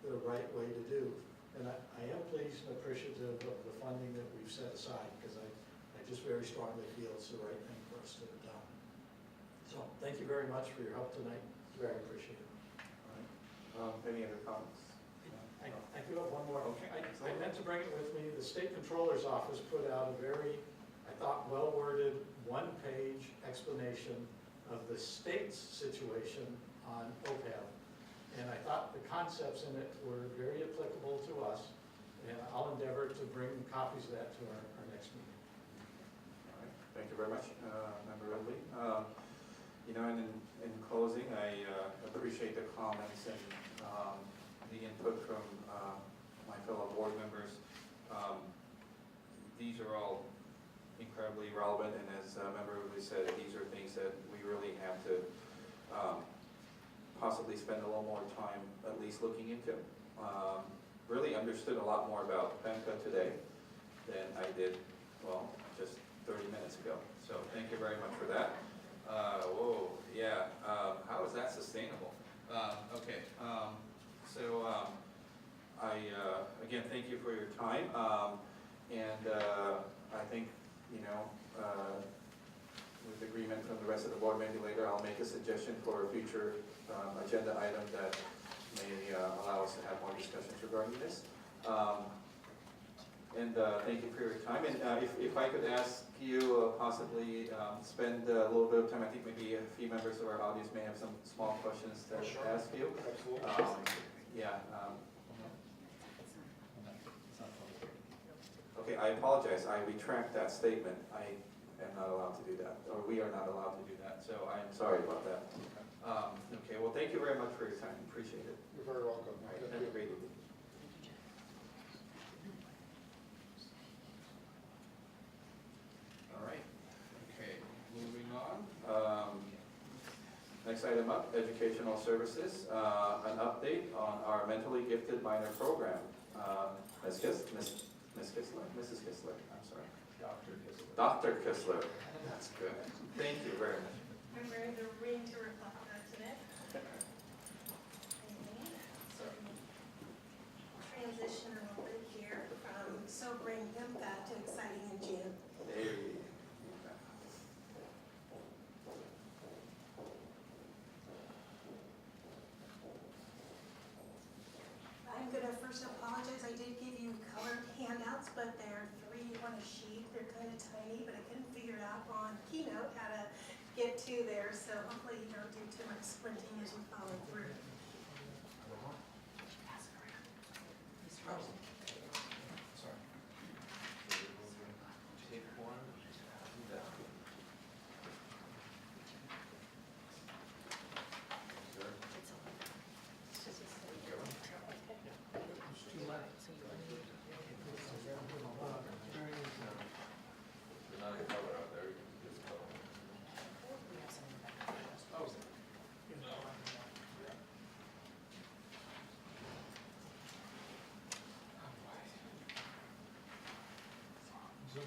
the right way to do. And I am pleased and appreciative of the funding that we've set aside, because I just very strongly feel it's the right thing for us to have done. So thank you very much for your help tonight. It's very appreciated. All right. Any other comments? I do have one more. Okay. I meant to bring it with me. The State Controller's Office put out a very, I thought, well-worded, one-page explanation of the state's situation on OPEB. And I thought the concepts in it were very applicable to us, and I'll endeavor to bring copies of that to our next meeting. All right. Thank you very much, Member Ridley. In closing, I appreciate the comments and the input from my fellow board members. These are all incredibly relevant, and as Member Ridley said, these are things that we really have to possibly spend a little more time at least looking into. Really understood a lot more about PEMCA today than I did, well, just 30 minutes ago. So thank you very much for that. Whoa, yeah, how is that sustainable? Okay, again, thank you for your time. I think, with agreement from the rest of the board, maybe later I'll make a suggestion for a future agenda item that may allow us to have more discussions regarding this. Thank you for your time. And if I could ask you possibly spend a little bit of time, I think maybe a few members of our audience may have some small questions to ask you. Absolutely. Yeah. Okay, I apologize. I retract that statement. I am not allowed to do that, or we are not allowed to do that. So I am sorry about that. Okay, well, thank you very much for your time. Appreciate it. You're very welcome. Have a great evening. All right. Okay, moving on. Next item up, educational services. An update on our mentally gifted minor program. Mrs. Kistler, I'm sorry. Dr. Kistler, that's good. Thank you very much. I'm wearing the ring to reflect that today. So transition a little bit here from sobering MCAT to exciting in June. Hey. I'm going to first apologize. I did give you colored handouts, but they're 3 on a sheet. They're kind of tiny, but I couldn't figure out on Keynote how to get to there. So hopefully you don't do too much squinting as you follow through. All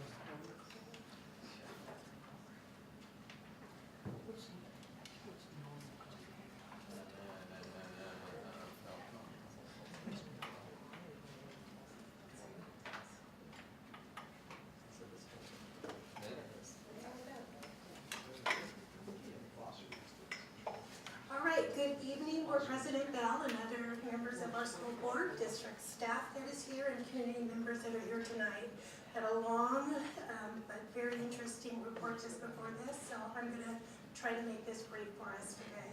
right, good evening, Board President Bell and other members of our school board, district staff that is here, and community members that are here tonight. Had a long but very interesting report just before this, so I'm going to try to make this brief for us today.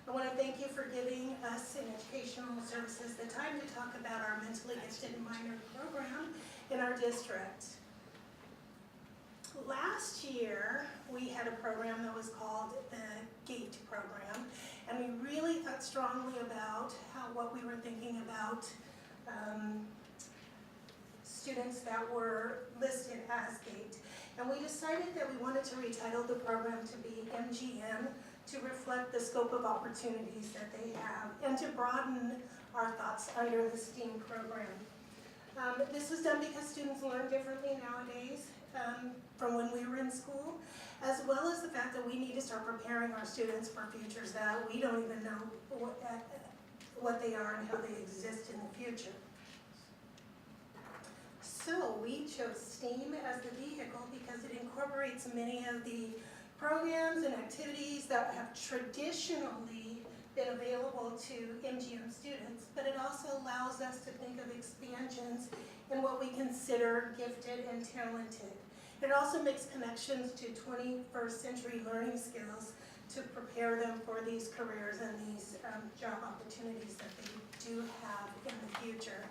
I want to thank you for giving us in Educational Services the time to talk about our mentally gifted minor program in our district. Last year, we had a program that was called the GATE program, and we really thought strongly about what we were thinking about students that were listed as GATE. And we decided that we wanted to retitle the program to be MGM to reflect the scope of opportunities that they have and to broaden our thoughts under the STEAM program. This was done because students learn differently nowadays from when we were in school, as well as the fact that we need to start preparing our students for futures that we don't even know what they are and how they exist in the future. So we chose STEAM as the vehicle because it incorporates many of the programs and activities that have traditionally been available to MGM students, but it also allows us to think of expansions in what we consider gifted and talented. It also makes connections to 21st century learning skills to prepare them for these careers and these job opportunities that they do have in the future.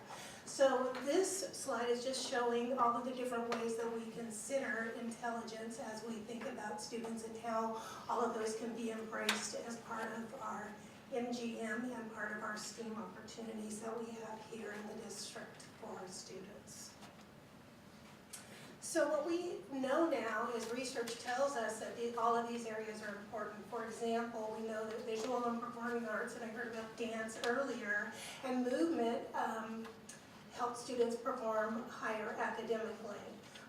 So this slide is just showing all of the different ways that we consider intelligence as we think about students and how all of those can be embraced as part of our MGM and part of our STEAM opportunities that we have here in the district for our students. So what we know now is research tells us that all of these areas are important. For example, we know that visual and performing arts, and I heard about dance earlier, and movement help students perform higher academically.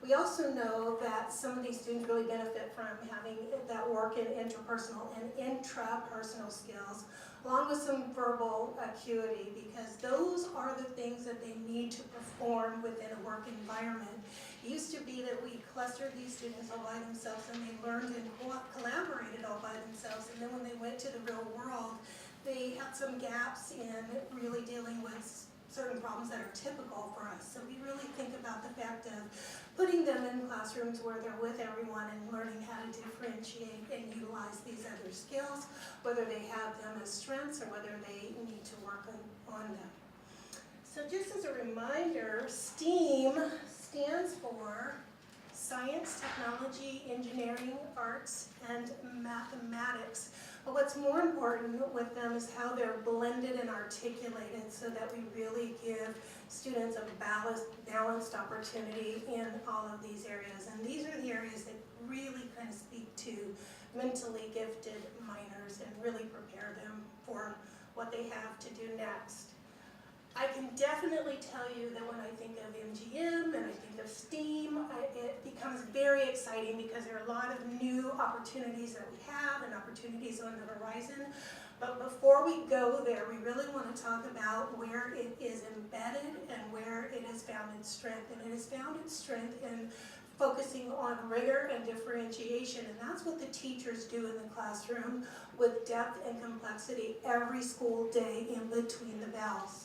We also know that some of these students really benefit from having that work in interpersonal and intrapersonal skills, along with some verbal acuity, because those are the things that they need to perform within a work environment. It used to be that we clustered these students all by themselves and they learned and collaborated all by themselves, and then when they went to the real world, they had some gaps in really dealing with certain problems that are typical for us. So we really think about the fact of putting them in classrooms where they're with everyone and learning how to differentiate and utilize these other skills, whether they have them as strengths or whether they need to work on them. So just as a reminder, STEAM stands for Science, Technology, Engineering, Arts, and Mathematics. But what's more important with them is how they're blended and articulated so that we really give students a balanced opportunity in all of these areas. And these are the areas that really kind of speak to mentally gifted minors and really prepare them for what they have to do next. I can definitely tell you that when I think of MGM and I think of STEAM, it becomes very exciting because there are a lot of new opportunities that we have and opportunities on the horizon. But before we go there, we really want to talk about where it is embedded and where it has found its strength. And it has found its strength in focusing on rigor and differentiation, and that's what the teachers do in the classroom with depth and complexity every school day in between the bells.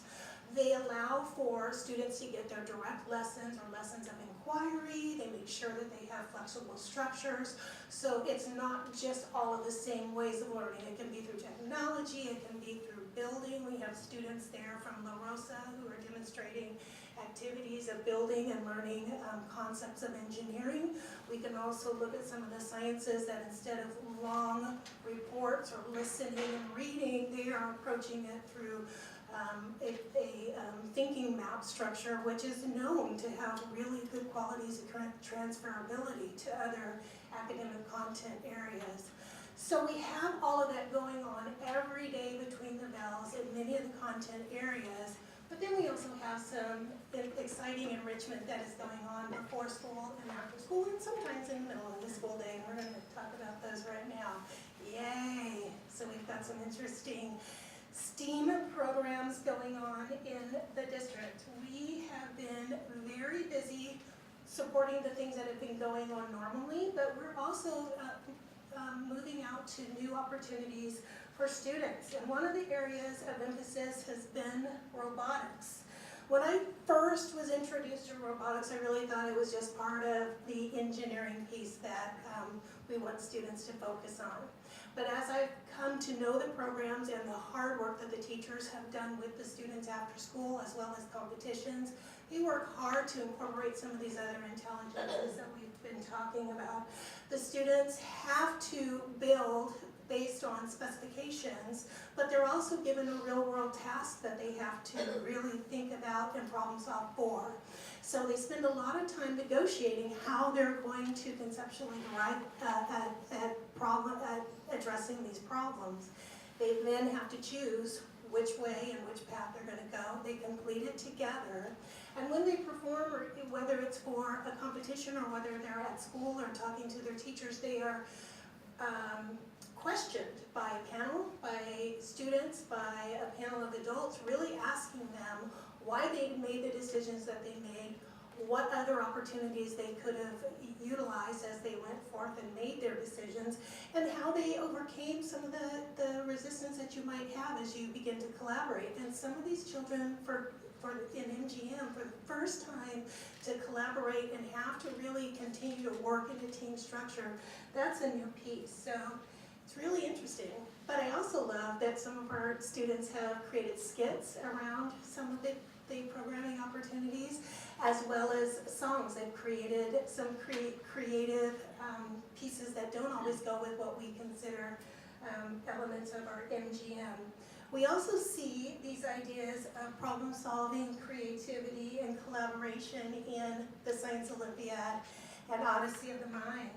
They allow for students to get their direct lessons or lessons of inquiry. They make sure that they have flexible structures. So it's not just all of the same ways of learning. It can be through technology, it can be through building. We have students there from La Rosa who are demonstrating activities of building and learning concepts of engineering. We can also look at some of the sciences that instead of long reports or listening and reading, they are approaching it through a thinking map structure, which is known to have really good qualities of transferability to other academic content areas. So we have all of that going on every day between the bells in many of the content areas, but then we also have some exciting enrichment that is going on before school and after and sometimes in the middle of the school day, and we're gonna talk about those right now. Yay! So we've got some interesting STEAM programs going on in the district. We have been very busy supporting the things that have been going on normally, but we're also moving out to new opportunities for students. And one of the areas of emphasis has been robotics. When I first was introduced to robotics, I really thought it was just part of the engineering piece that we want students to focus on. But as I've come to know the programs and the hard work that the teachers have done with the students after school, as well as competitions, they work hard to incorporate some of these other intelligences that we've been talking about. The students have to build based on specifications, but they're also given a real-world task that they have to really think about and problem solve for. So they spend a lot of time negotiating how they're going to conceptually arrive at addressing these problems. They then have to choose which way and which path they're going to go. They complete it together. And when they perform, or whether it's for a competition or whether they're at school or talking to their teachers, they are questioned by a panel, by students, by a panel of adults, really asking them why they made the decisions that they made, what other opportunities they could have utilized as they went forth and made their decisions, and how they overcame some of the resistance that you might have as you begin to collaborate. And some of these children, in MGM, for the first time to collaborate and have to really continue to work in a team structure, that's a new piece. So it's really interesting. But I also love that some of our students have created skits around some of the programming opportunities, as well as songs. They've created some creative pieces that don't always go with what we consider elements of our MGM. We also see these ideas of problem solving, creativity, and collaboration in the Science Olympiad and Odyssey of the Mind.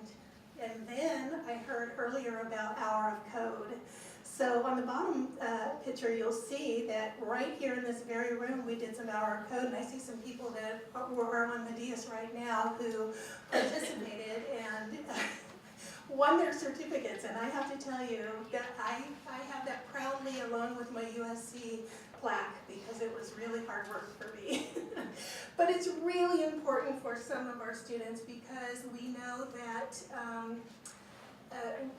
And then I heard earlier about Hour of Code. So on the bottom picture, you'll see that right here in this very room, we did some Hour of Code, and I see some people that are on the dais right now who participated and won their certificates. And I have to tell you that I have that proudly along with my USC plaque, because it was really hard work for me. But it's really important for some of our students, because we know that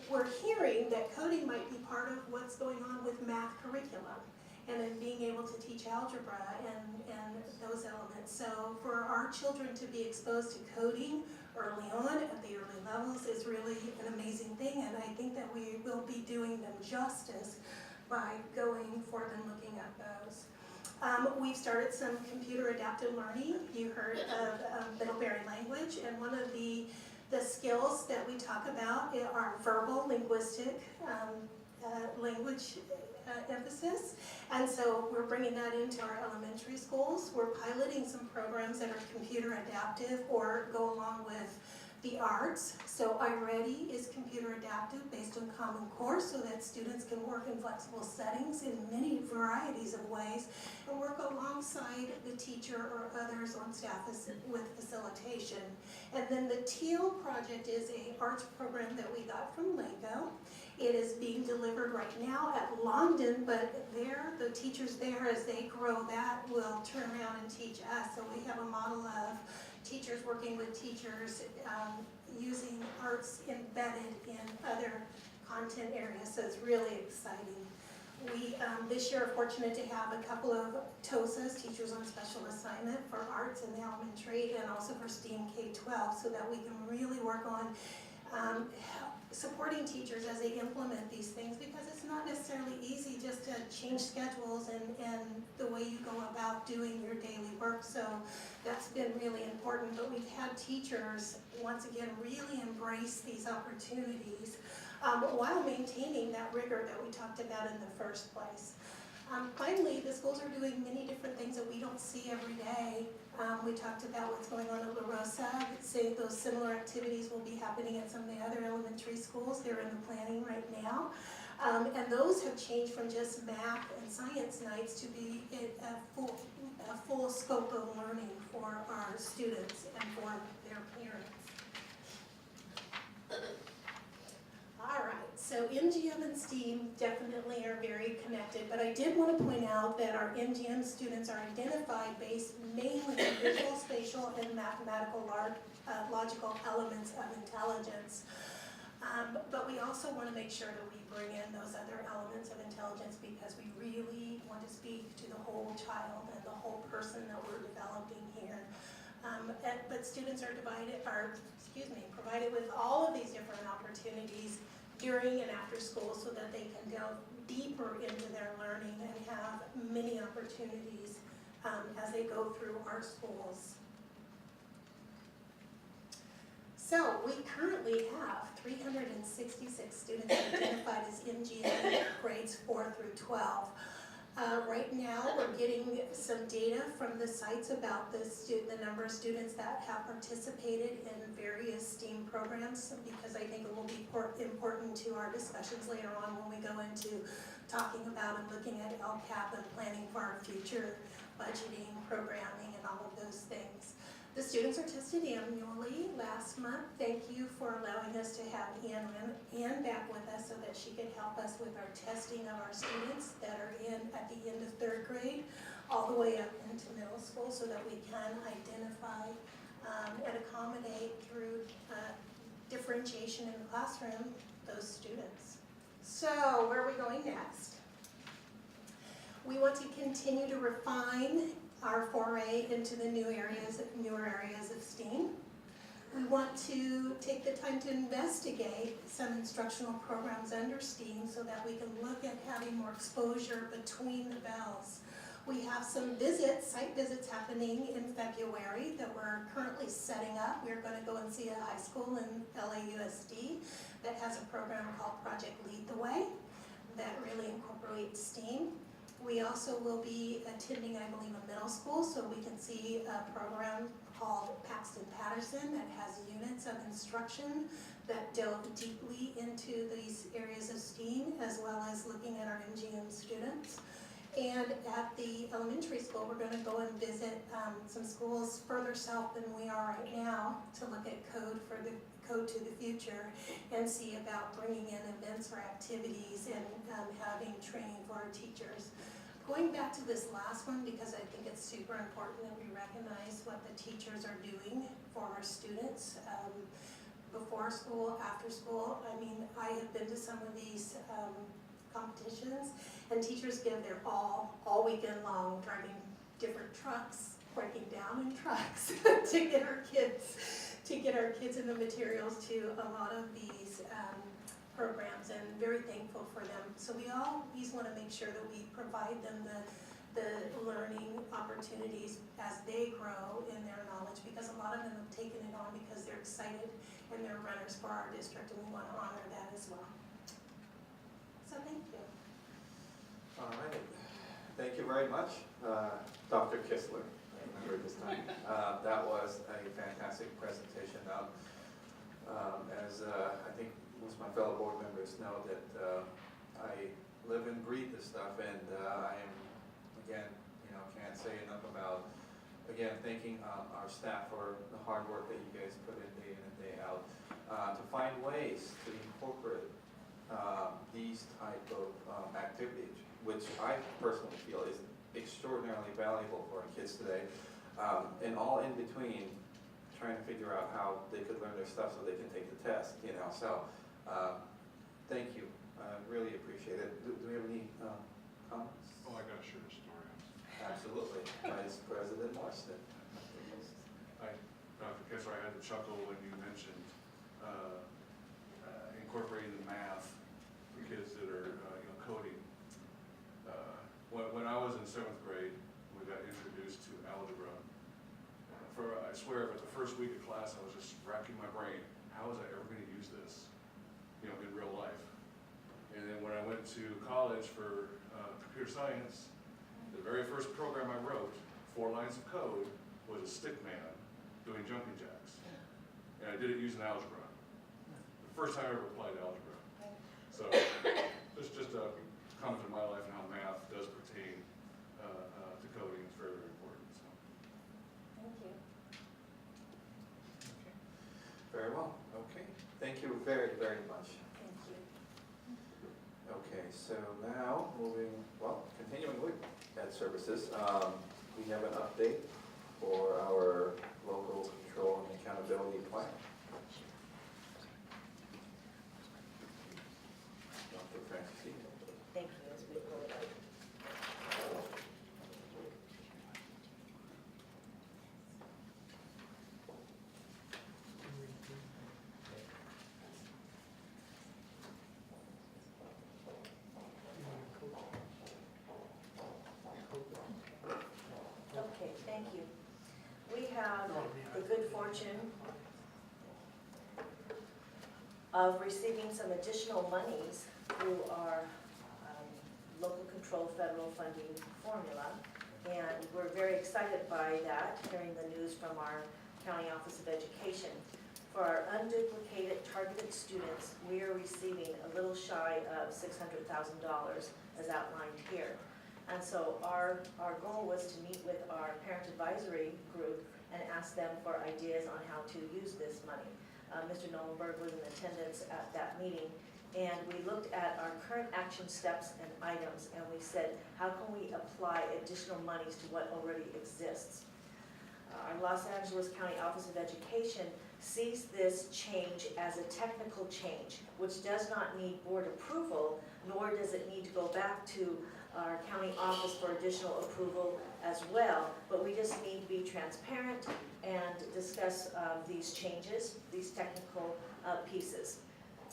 we're hearing that coding might be part of what's going on with math curriculum, and then being able to teach algebra and those elements. So for our children to be exposed to coding early on at the early levels is really an amazing thing, and I think that we will be doing them justice by going forth and looking at those. We've started some computer adaptive learning. You heard of Middlebury language, and one of the skills that we talk about are verbal, linguistic, language emphasis. And so we're bringing that into our elementary schools. We're piloting some programs that are computer adaptive or go along with the arts. So iReady is computer adaptive based on Common Core, so that students can work in flexible settings in many varieties of ways and work alongside the teacher or others on staff with facilitation. And then the Teal project is an arts program that we got from LACO. It is being delivered right now at Longden, but the teachers there, as they grow that, will turn around and teach us. So we have a model of teachers working with teachers using arts embedded in other content areas, so it's really exciting. We, this year, are fortunate to have a couple of Tcusd, teachers on special assignment, for arts in the elementary and also for STEAM K-12, so that we can really work on supporting teachers as they implement these things, because it's not necessarily easy just to change schedules and the way you go about doing your daily work. So that's been really important. But we've had teachers, once again, really embrace these opportunities while maintaining that rigor that we talked about in the first place. Finally, the schools are doing many different things that we don't see every day. We talked about what's going on at La Rosa. Say those similar activities will be happening at some of the other elementary schools. They're in the planning right now. And those have changed from just math and science nights to be a full scope of learning for our students and for their parents. STEAM definitely are very connected, but I did want to point out that our MGM students are identified based mainly on visual, spatial, and mathematical logical elements of intelligence. But we also want to make sure that we bring in those other elements of intelligence because we really want to speak to the whole child and the whole person that we're developing here. But students are provided with all of these different opportunities during and after school so that they can delve deeper into their learning and have many opportunities as they go through our schools. So we currently have 366 students identified as MGA grades 4 through 12. Right now, we're getting some data from the sites about the number of students that have participated in various STEAM programs because I think it will be important to our discussions later on when we go into talking about and looking at LCAP and planning for our future budgeting, programming, and all of those things. The students are tested annually. Last month, thank you for allowing us to have Ann back with us so that she could help us with our testing of our students that are at the end of 3rd grade, all the way up into middle school so that we can identify and accommodate through differentiation in the classroom those students. So where are we going next? We want to continue to refine our foray into the newer areas of STEAM. We want to take the time to investigate some instructional programs under STEAM so that we can look at having more exposure between the bells. We have some site visits happening in February that we're currently setting up. We're going to go and see a high school in LAUSD that has a program called Project Lead the Way that really incorporates STEAM. We also will be attending, I believe, a middle school, so we can see a program called Paxton Patterson that has units of instruction that delve deeply into these areas of STEAM, as well as looking at our MGM students. And at the elementary school, we're going to go and visit some schools further south than we are right now to look at Code to the Future and see about bringing in events or activities and having training for our teachers. Going back to this last one, because I think it's super important that we recognize what the teachers are doing for our students before school, after school. I mean, I have been to some of these competitions, and teachers give their all weekend long, driving different trucks, breaking down in trucks to get our kids and the materials to a lot of these programs, and very thankful for them. So we always want to make sure that we provide them the learning opportunities as they grow in their knowledge, because a lot of them have taken it on because they're excited and they're runners for our district, and we want to honor that as well. So thank you. All right. Thank you very much, Dr. Kistler. I remember this time. That was a fantastic presentation. As I think most of my fellow board members know that I live and breathe this stuff, and I am, again, can't say enough about, again, thanking our staff for the hard work that you guys put in day in and day out to find ways to incorporate these type of activities, which I personally feel is extraordinarily valuable for our kids today, and all in between trying to figure out how they could learn their stuff so they can take the test, so thank you. I really appreciate it. Do we have any comments? Oh, I gotta share a story. Absolutely. Vice President Marston. Dr. Kessler, I had to chuckle when you mentioned incorporating the math for kids that are coding. When I was in 7th grade, we got introduced to algebra. I swear, for the first week of class, I was just racking my brain. How was I ever going to use this, in real life? And then when I went to college for computer science, the very first program I wrote, 4 lines of code, was a stick man doing jumping jacks. And I did it using algebra. The first time I ever applied algebra. So just a comment in my life and how math does pertain to coding is very, very important. So. Thank you. Okay. Very well. Okay. Thank you very, very much. Thank you. Okay, so now continuing with Ed Services, we have an update for our local control and accountability plan. Dr. Francis. Thank you, as we pull it up. Okay, thank you. We have the good fortune of receiving some additional monies through our local control federal funding formula. And we're very excited by that, hearing the news from our County Office of Education. For our unduplicated targeted students, we are receiving a little shy of $600,000 as outlined here. And so our goal was to meet with our parent advisory group and ask them for ideas on how to use this money. Mr. Nolenberg was in attendance at that meeting, and we looked at our current action steps and items, and we said, how can we apply additional monies to what already exists? Our Los Angeles County Office of Education sees this change as a technical change, which does not need board approval, nor does it need to go back to our county office for additional approval as well, but we just need to be transparent and discuss these changes, these technical pieces.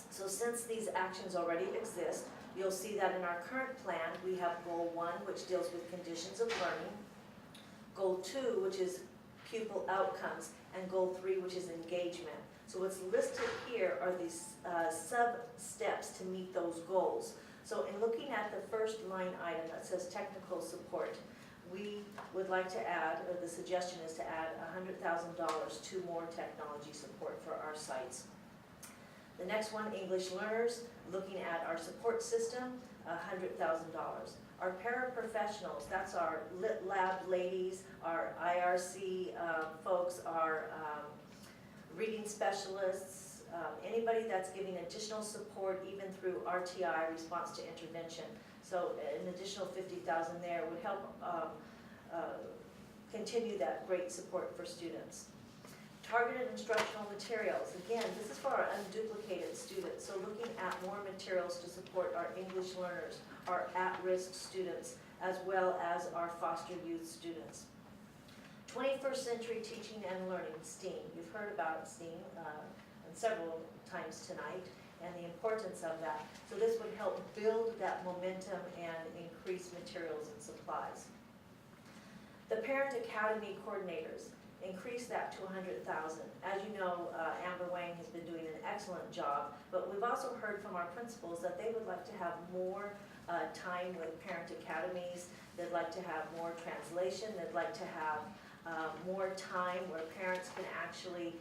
So since these actions already exist, you'll see that in our current plan, we have Goal 1, which deals with conditions of learning, Goal 2, which is pupil outcomes, and Goal 3, which is engagement. So what's listed here are these sub-steps to meet those goals. So in looking at the first line item that says technical support, we would like to add, or the suggestion is to add $100,000 to more technology support for our sites. The next one, English learners, looking at our support system, $100,000. Our paraprofessionals, that's our lit lab ladies, our IRC folks, our reading specialists, anybody that's giving additional support even through RTI, response to intervention. So an additional $50,000 there would help continue that great support for students. Targeted instructional materials. Again, this is for our unduplicated students, so looking at more materials to support our English learners, our at-risk students, as well as our foster youth students. 21st century teaching and learning, STEAM. You've heard about STEAM several times tonight and the importance of that. So this would help build that momentum and increase materials and supplies. The Parent Academy coordinators, increase that to $100,000. As you know, Amber Wang has been doing an excellent job, but we've also heard from our principals that they would like to have more time with parent academies. They'd like to have more translation. They'd like to have more time where parents can actually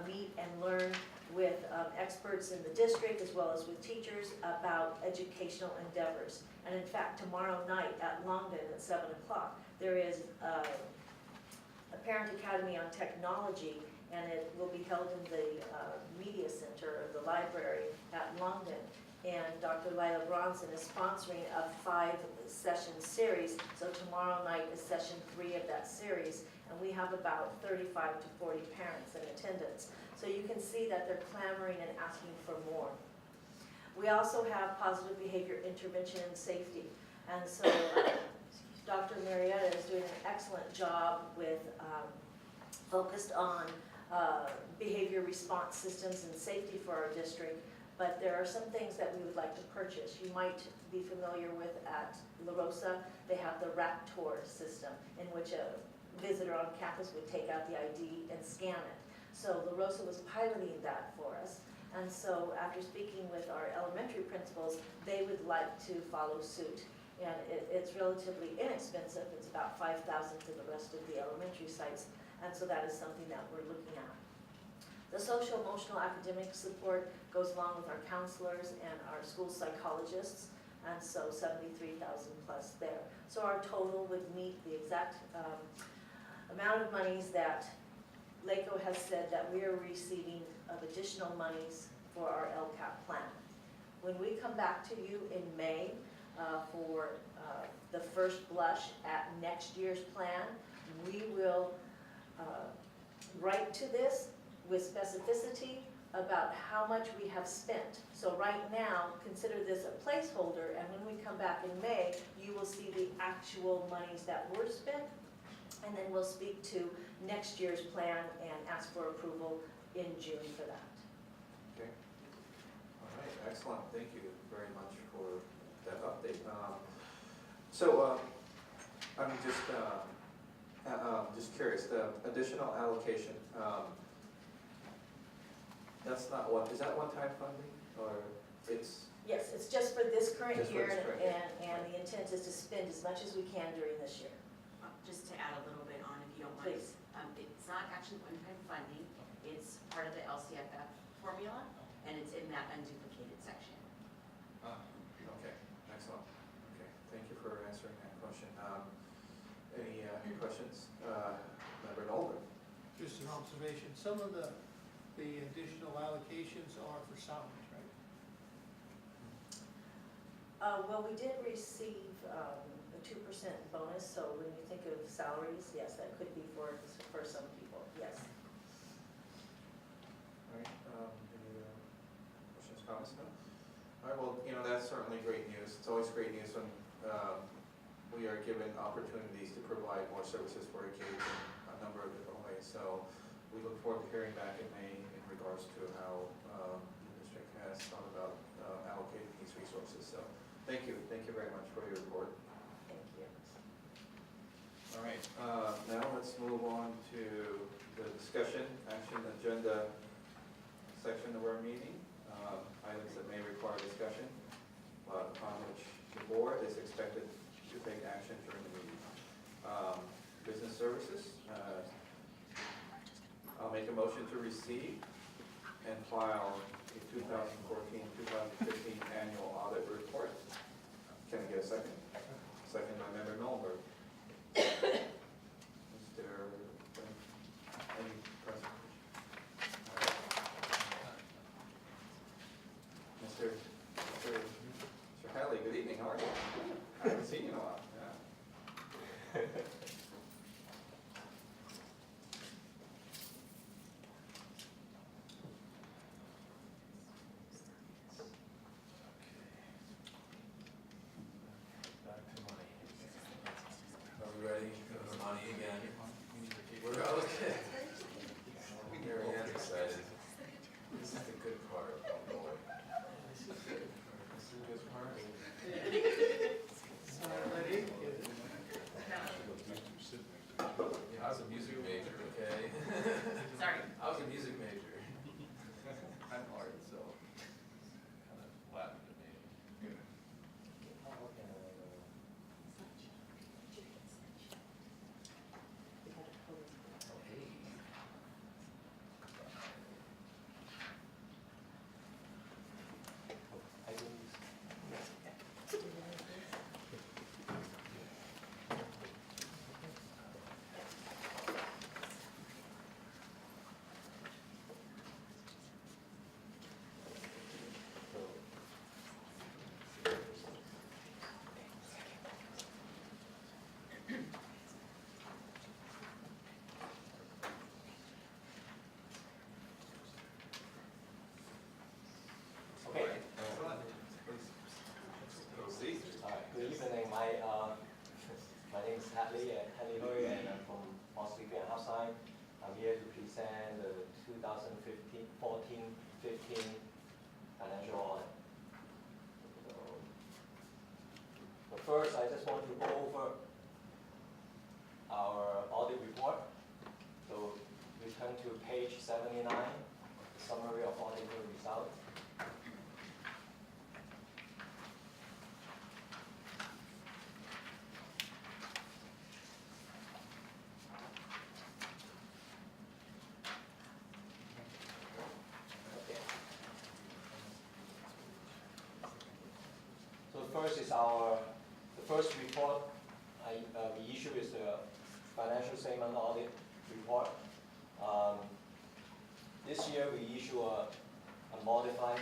meet and learn with experts in the district as well as with teachers about educational endeavors. And in fact, tomorrow night at Longden at 7 o'clock, there is a Parent Academy on Technology, and it will be held in the Media Center of the library at Longden. And Dr. Lila Bronson is sponsoring a 5-session series, so tomorrow night is session 3 of that series, and we have about 35 to 40 parents in attendance. So you can see that they're clamoring and asking for more. We also have positive behavior intervention and safety, and so Dr. Marietta is doing an excellent job with focused on behavior response systems and safety for our district, but there are some things that we would like to purchase. You might be familiar with at La Rosa, they have the Raptor system in which a visitor on campus would take out the ID and scan it. So La Rosa was piloting that for us, and so after speaking with our elementary principals, they would like to follow suit. And it's relatively inexpensive. It's about $5,000 to the rest of the elementary sites, and so that is something that we're looking at. The social, emotional, academic support goes along with our counselors and our school psychologists, and so $73,000 plus there. So our total would meet the exact amount of monies that LACO has said that we are receiving of additional monies for our LCAP plan. When we come back to you in May for the first blush at next year's plan, we will write to this with specificity about how much we have spent. So right now, consider this a placeholder, and when we come back in May, you will see the actual monies that were spent, and then we'll speak to next year's plan and ask for approval in June for that. Okay. All right, excellent. Thank you very much for that update. I'm just curious, the additional allocation, that's not is that one-time funding, or it's? Yes, it's just for this current Just for year, this current year. and the intent is to spend as much as we can during this year. Just to add a little bit on, if you don't mind. Please. It's not actually one-time funding, it's part of the LCFF formula, and it's in that unduplicated section. Okay, excellent. Okay, thank you for answering that question. Any questions? Member Nolan? Just an observation, some of the additional allocations are for salaries, right? Well, we did receive a 2% bonus, so when you think of salaries, yes, that could be for some people, yes. All right, any questions, comments? No? All right, well, that's certainly great news. It's always great news when we are given opportunities to provide more services for our kids in a number of different ways. So we look forward to hearing back in May in regards to how the district has thought about allocating these resources. So thank you very much for your report. Thank you. All right, now let's move on to the discussion action agenda section of our meeting. Items that may require discussion, but upon which the board is expected to take action during the meeting. Business services, I'll make a motion to receive and file the 2014-2015 annual audit report. Can I get a second? Second by Member Nolberg. Mr. Any questions? Mr. Hadley, good evening, how are you? I haven't seen you in a while, yeah. Back to money. Are we ready for money again? We're okay. Mary Ann's excited. This is the good part. Oh boy. This is the good part. Yeah, I was a music major, okay? Sorry. I was a music major. I'm hard, so kind of Latin to me. Okay. Excellent. Please proceed. Good evening. My name is Hadley Hui, and I'm from Australia and Outside. I'm here to present the 2014-15 financial audit. But first, I just want to go over our audit report. So we turn to page 79, summary of auditor results. First is the first report we issue is the financial statement audit report. This year we issue a modified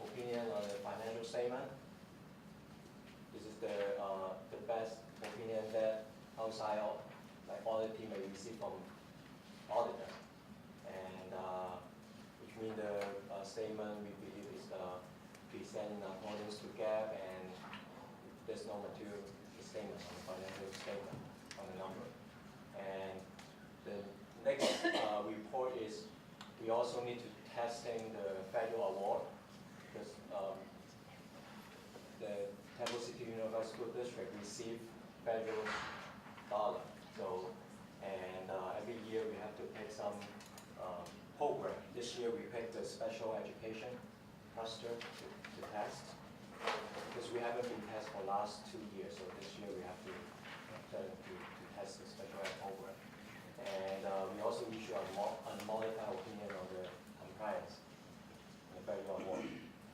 opinion on the financial statement. This is the best opinion that outside of like audit team may receive from auditor. And which means the statement we believe is presented in accordance to GAAP, and there's no material statement on the financial statement on the number. And the next report is we also need to testing the federal award, because the Temple City Unified School District received federal dollar. So, and every year we have to pick some program. This year we picked the special education cluster to test, because we haven't been tested for last 2 years. So this year we have to test the special ed program. And we also issue a unmodified opinion on the compliance, the federal award.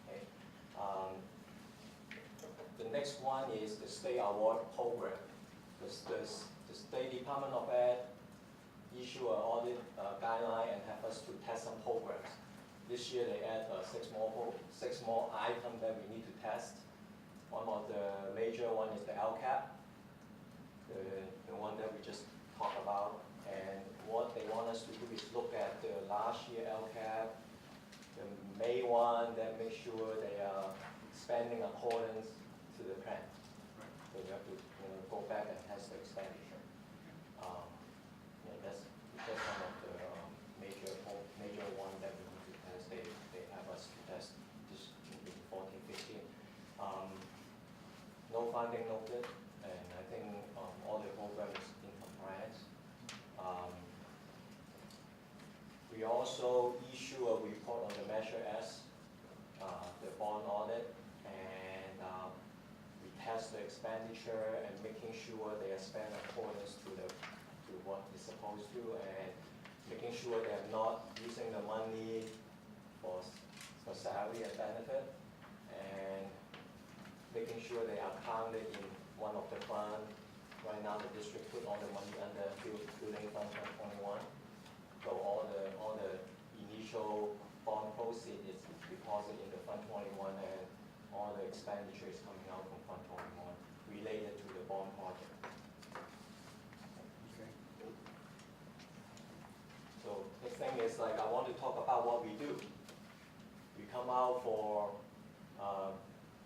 Okay. The next one is the state award program. The State Department of Ed issue an audit guideline and have us to test some programs. This year they add 6 more items that we need to test. One of the major one is the LCAP, the one that we just talked about. And what they want us to do is look at the last year LCAP, the May one, that make sure they are spending accordance to the plan. So we have to go back and test the expenditure. That's one of the major one that we need to test. They have us to test this in 14-15. No funding noted, and I think all the programs in compliance. We also issue a report on the Measure S, the bond audit, and we test the expenditure and making sure they are spent accordance to what it's supposed to, and making sure they are not using the money for salary and benefit, and making sure they are counted in one of the funds. Right now, the district put all the money under Building Fund 21. So all the initial bond proceeds is deposited in the Fund 21, and all the expenditure is coming out from Fund 21 related to the bond project. Okay. So the thing is, like, I want to talk about what we do. We come out for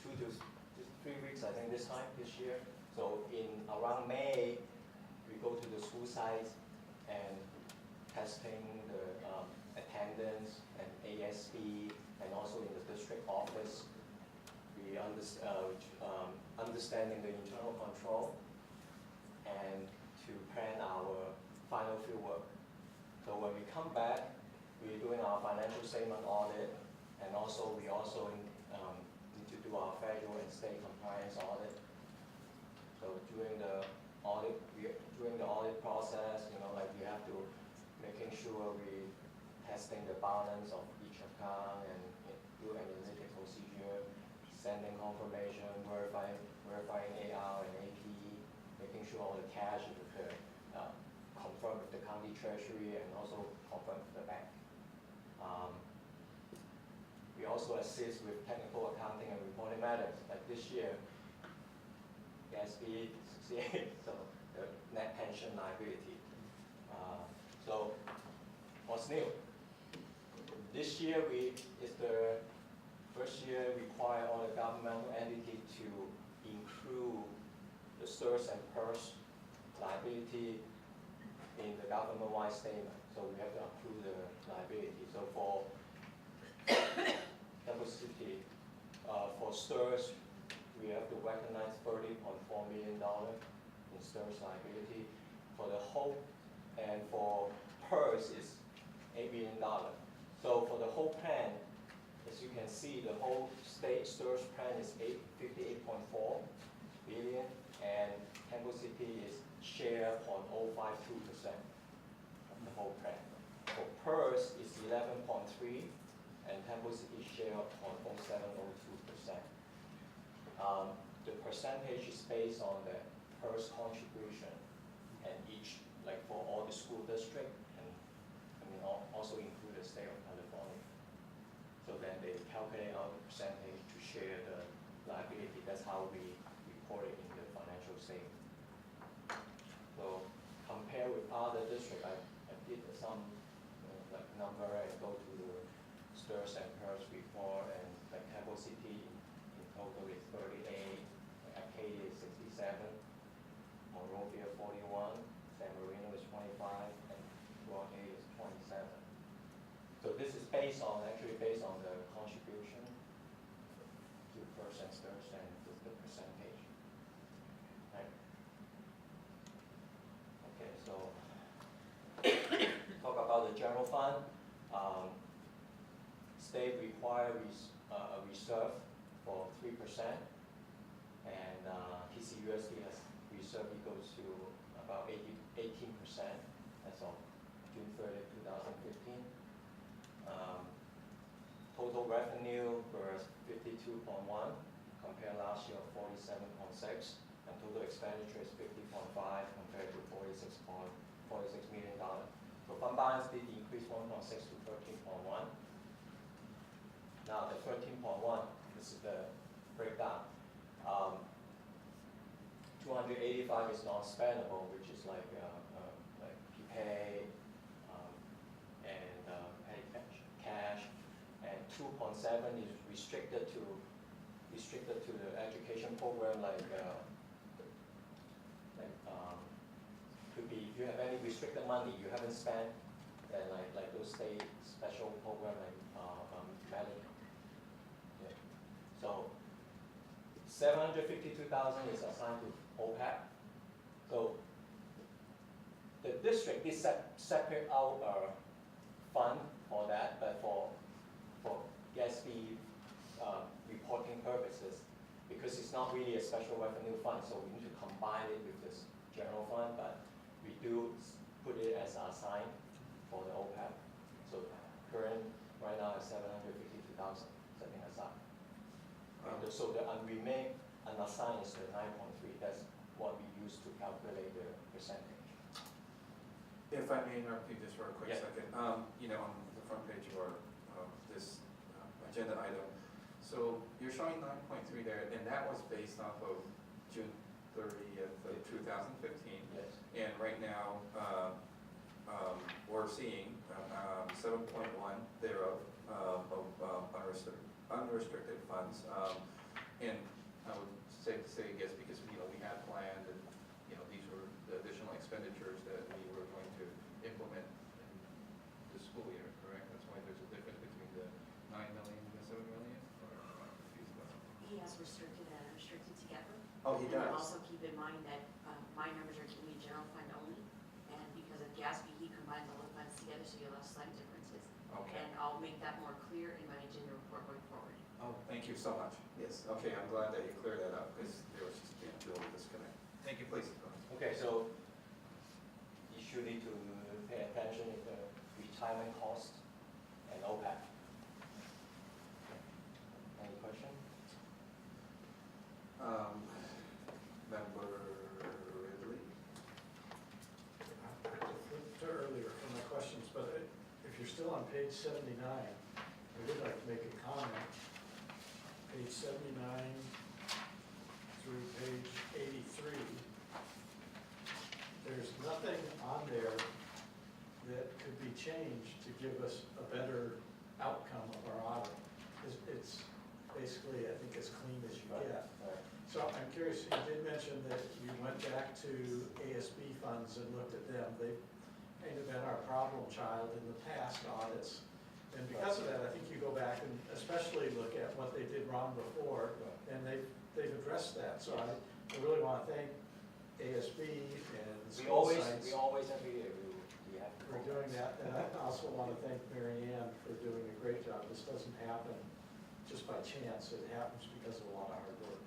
2 to 3 weeks, I think, this year. So in around May, we go to the school sites and testing the attendance and ASB, and also in the district office, we understanding the internal control, and to plan our final field work. So when we come back, we're doing our financial statement audit, and also we also need to do our federal and state compliance audit. So during the audit process, like we have to making sure we testing the balance of each account and do analytic procedure, sending confirmation, verifying AR and AP, making sure all the cash is confirmed with the county treasury, and also confirmed with the bank. We also assist with technical accounting and reporting matters. Like this year, GASB 68, so the net pension liability. So what's new? This year is the first year require all the governmental entity to include the STIRS and PERS liability in the government-wide statement. So we have to approve the liability. So for Temple City, for STIRS, we have to recognize $30.4 million in STIRS liability. For the whole, and for PERS is $8 million. So for the whole plan, as you can see, the whole state STIRS plan is $58.4 billion, and Temple City is share 0.052% of the whole plan. For PERS is 11.3, and Temple City share 0.0702%. The percentage is based on the PERS contribution, and each, like for all the school district, and also include the state of California. So then they calculate out the percentage to share the liability. That's how we report it in the financial statement. So compare with other districts, I did some like number and go to the Sturs and Hearst report, and like Capital City in total is 38, Acadia is 67, Monrovia 41, San Marino is 25, and Guardia is 27. So this is actually based on the contribution to Hearst and Sturs and the percentage. Right? Okay, so talk about the general fund. State require a reserve for 3%, and TCUSD has reserve equals to about 18% as of June 30, 2015. Total revenue was 52.1, compared last year of 47.6, and total expenditure is 50.5 compared to $46 million. So fund balance did increase 1.6 to 13.1. Now the 13.1, this is the breakdown. 285 is non-spendable, which is like pay and pay cash, and 2.7 is restricted to the education program, could be if you have any restricted money you haven't spent, then like those state special program like medical. Yeah. So 752,000 is assigned to OPEC. So the district is separate out a fund for that, but for GASB reporting purposes, because it's not really a special revenue fund, so we need to combine it with this general fund, but we do put it as assigned for the OPEC. So right now is 752,000 setting aside. So the unassigned is the 9.3. That's what we use to calculate the percentage. If I may interrupt you just for a quick Yeah. second, on the front page of this agenda item, so you're showing 9.3 there, and that was based off of June 30th of 2015. Yes. And right now, we're seeing 7.1 thereof of unrestricted funds. And I would say, I guess, because we had planned, and these were the additional expenditures that we were going to implement in the school year, correct? That's why there's a difference between the 9 million and the 7 million? Or am I confused about something? He has restricted and unrestricted together. Oh, he And does? also keep in mind that my numbers are giving me general fund only, and because of GASB, he combines all the funds together, so you'll have slight differences. Okay. And I'll make that more clear in my agenda report going forward. Oh, thank you so much. Yes, okay, I'm glad that you cleared that up, because there was just a little disconnect. Thank you, please. Go ahead. Okay, so you should need to pay attention to the retirement cost and OPEC. Any question? Member Ridley? I deferred to earlier for my questions, but if you're still on page 79, I would like to make a comment. Page 79 through page 83, there's nothing on there that could be changed to give us a better outcome of our audit. It's basically, I think, as clean as you get. Right. So I'm curious, you did mention that you went back to ASB funds and looked at them. They've kind of been our problem child in the past audits. And because of that, I think you go back and especially look at what they did wrong before, and they've addressed that. So I really want to thank ASB and the We school always sites every year we have to for doing that. And I also want to thank Mary Ann for doing a great job. This doesn't happen just by chance. It happens because of a lot of hard work.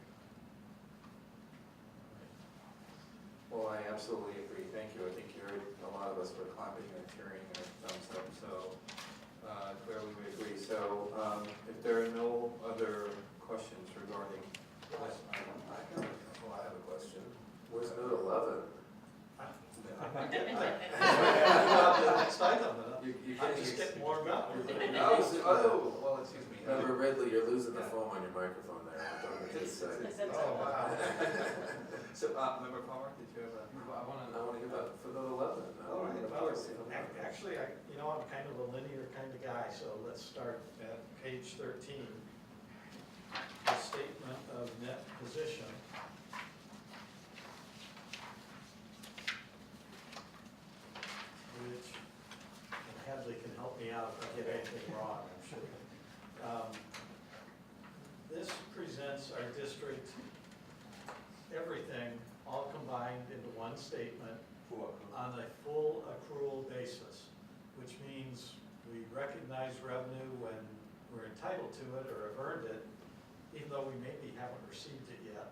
Well, I absolutely agree. Thank you. I think you heard a lot of us were clapping and cheering and thumbs up, so clearly we agree. So if there are no other questions regarding this item. I have a question. Where's note 11? I'm getting there. The next item, You I'm just getting warmed up. Oh, well, excuse me. Member Ridley Admittedly, you're losing the foam on your microphone there. I don't know what to say. Oh, wow. So, Member Palmer, did you have a? I I want to hear about footnote 11. All right, of Well, course. actually, I'm kind of a linear kind of guy, so let's start at page 13. The statement of net position. Which, and Hadley can help me out if I get anything wrong, I'm sure. This presents our district, everything, all combined into one statement on a full accrual basis, which means we recognize revenue when we're entitled to it or have earned it, even though we maybe haven't received it yet.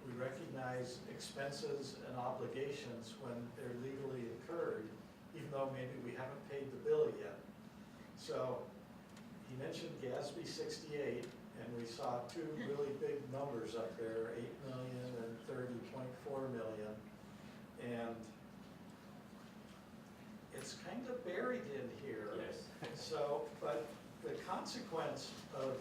We recognize expenses and obligations when they're legally incurred, even though maybe we haven't paid the bill yet. So he mentioned GASB 68, and we saw two really big numbers up there, 8 million and 30.4 million. And it's kind of buried in here. Yes. So, but the consequence of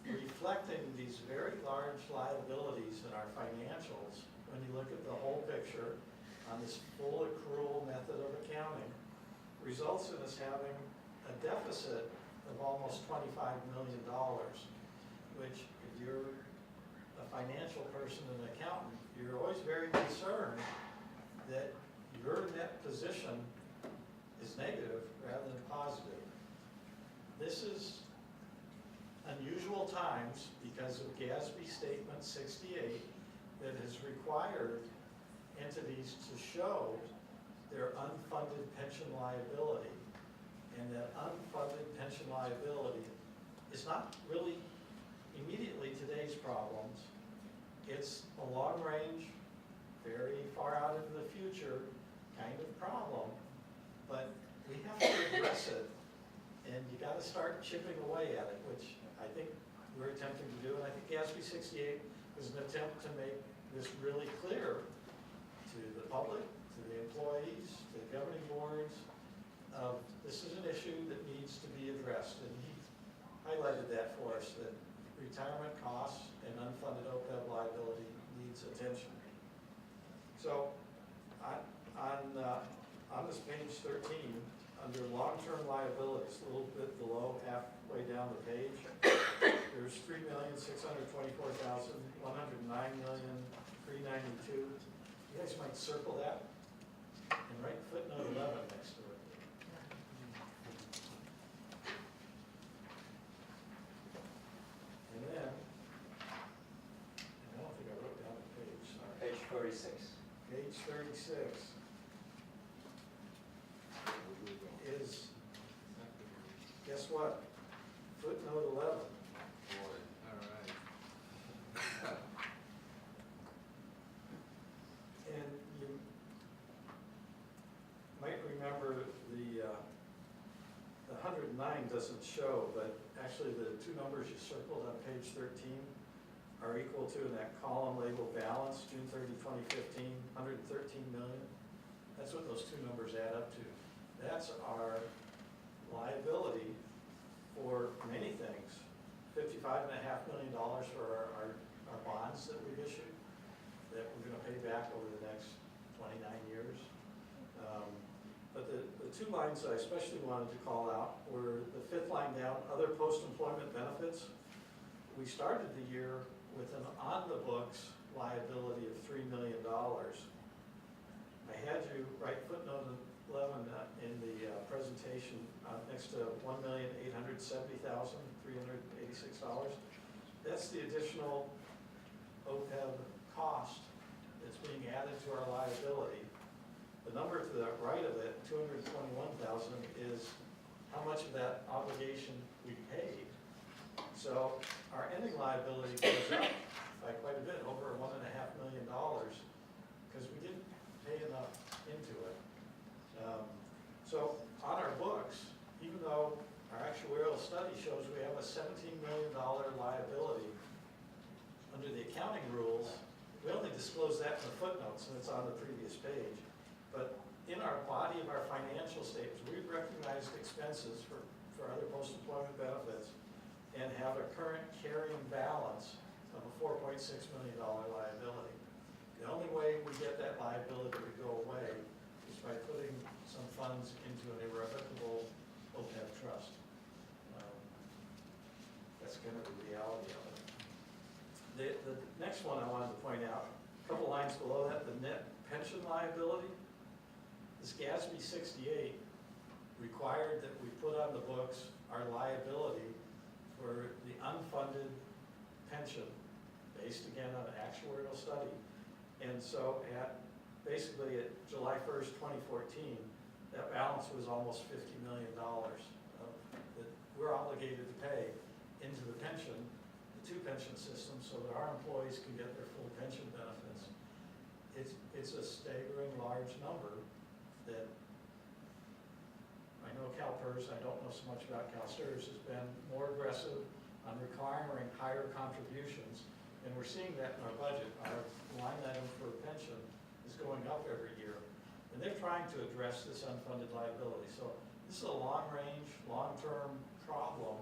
reflecting these very large liabilities in our financials, when you look at the whole picture on this full accrual method of accounting, results in us having a deficit of almost $25 million, which if you're a financial person and an accountant, you're always very concerned that your net position is negative rather than positive. This is unusual times because of GASB Statement 68 that has required entities to show their unfunded pension liability. And that unfunded pension liability is not really immediately today's problems. It's a long range, very far out into the future kind of problem, but we have to address it, and you gotta start chipping away at it, which I think we're attempting to do, and I think GASB 68 is an attempt to make this really clear to the public, to the employees, to the governing boards. This is an issue that needs to be addressed, and he highlighted that for us, that retirement costs and unfunded OPEB liability needs attention. So on this page 13, under long-term liabilities, a little bit below, halfway down the page, there's $3,624,109,392. You guys might circle that and write footnote 11 next to it. And then, I don't think I wrote down the page, sorry. Page 36. Page 36 is, guess what? Footnote 11. Boy, all right. And you might remember the 109 doesn't show, but actually the two numbers you circled on page 13 are equal to, in that column labeled balance, June 30, 2015, 113 million. That's what those two numbers add up to. That's our liability for many things. $55.5 million for our bonds that we've issued that we're going to pay back over the next 29 years. But the two lines I especially wanted to call out were the fifth line down, other post-employment benefits. We started the year with an on-the-books liability of $3 million. I had you write footnote 11 in the presentation next to $1,870,386. That's the additional OPEB cost that's being added to our liability. The number to the right of it, 221,000, is how much of that obligation we paid. So our ending liability goes up by quite a bit, over $1.5 million, because we didn't pay enough into it. So on our books, even though our actuarial study shows we have a $17 million liability, under the accounting rules, we only disclose that in the footnotes, and it's on the previous page. But in our body of our financial statements, we've recognized expenses for other post-employment benefits and have a current carrying balance of a $4.6 million liability. The only way we get that liability to go away is by putting some funds into an irrevocable OPEB trust. That's kind of the reality of it. The next one I wanted to point out, a couple lines below that, the net pension liability. This GASB 68 required that we put on the books our liability for the unfunded pension, based again on an actuarial study. And so basically at July 1st, 2014, that balance was almost $50 million that we're obligated to pay into the pension, the two pension systems, so that our employees can get their full pension benefits. It's a staggering large number that I know CalPERS, I don't know so much about CalSTRS, has been more aggressive on requiring higher contributions, and we're seeing that in our budget. Our line item for pension is going up every year, and they're trying to address this unfunded liability. So this is a long-range, long-term problem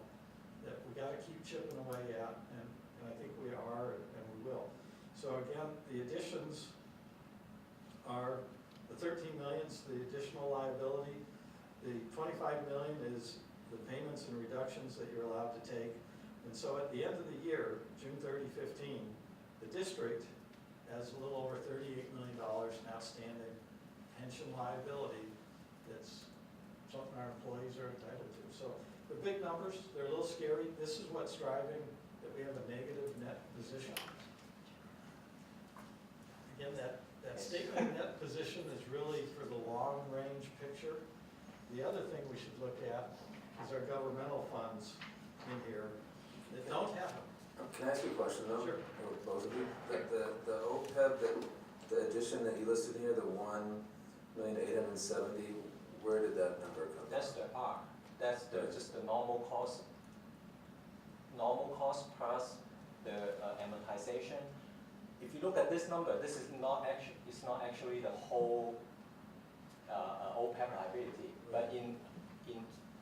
that we got to keep chipping away at, and I think we are, and we will. So again, the additions are the 13 million's the additional liability. The 25 million is the payments and reductions that you're allowed to take. And so at the end of the year, June 30, 15, the district has a little over $38 million in outstanding pension liability that's something our employees are entitled to. So they're big numbers, they're a little scary. This is what's driving that we have a negative net position. Again, that statement of net position is really for the long-range picture. The other thing we should look at is our governmental funds in here that don't have them. Can I ask you a question though? Sure. Or both of you? The OPEB, the addition that you listed here, the 1,870,000, where did that number come from? That's the R. That's just the normal cost plus the amortization. If you look at this number, this is not actually the whole OPEB liability. But in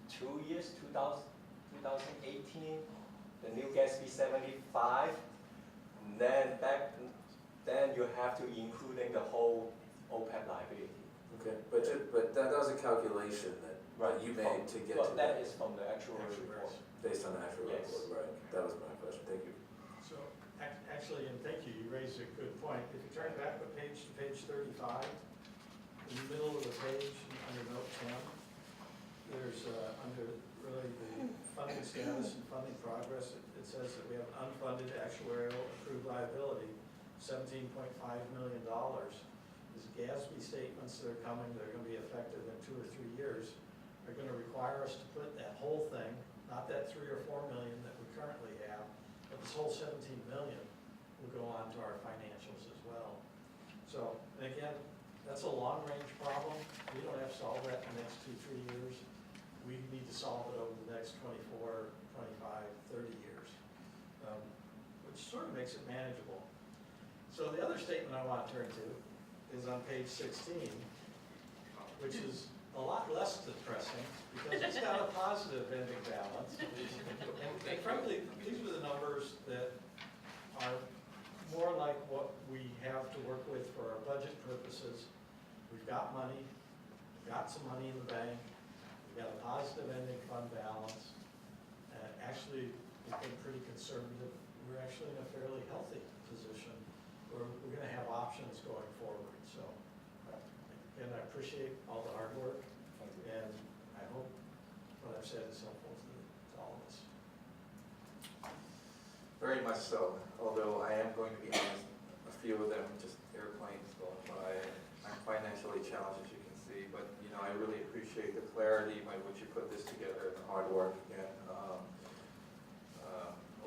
2 years, 2018, the new GASB 75, then you have to including the whole OPEB liability. Okay, but that was a calculation that you made to get to that is from the actual report. Based on the actual Yes. report, right? That was my question. Thank you. So actually, and thank you, you raised a good point. If you turn back the page to page 35, in the middle of the page, under note 10, there's under really the funding status and funding progress, it says that we have unfunded actuarial accrued liability, $17.5 million. These GASB statements that are coming, that are going to be effective in 2 or 3 years, are going to require us to put that whole thing, not that 3 or 4 million that we currently have, but this whole 17 million will go on to our financials as well. So, and again, that's a long-range problem. We don't have to solve that in the next 2, 3 years. We need to solve it over the next 24, 25, 30 years, which sort of makes it manageable. So the other statement I want to turn to is on page 16, which is a lot less depressing because it's got a positive ending balance. And frankly, these are the numbers that are more like what we have to work with for our budget purposes. We've got money, we've got some money in the bank, we've got a positive ending fund balance. Actually, we've been pretty conservative. We're actually in a fairly healthy position where we're going to have options going forward. So, again, I appreciate all the hard work, and I hope what I've said is helpful to all of us. Very much so, although I am going to be honest, a few of them just airplanes going by. I'm financially challenged, as you can see, but I really appreciate the clarity by which you put this together and the hard work again.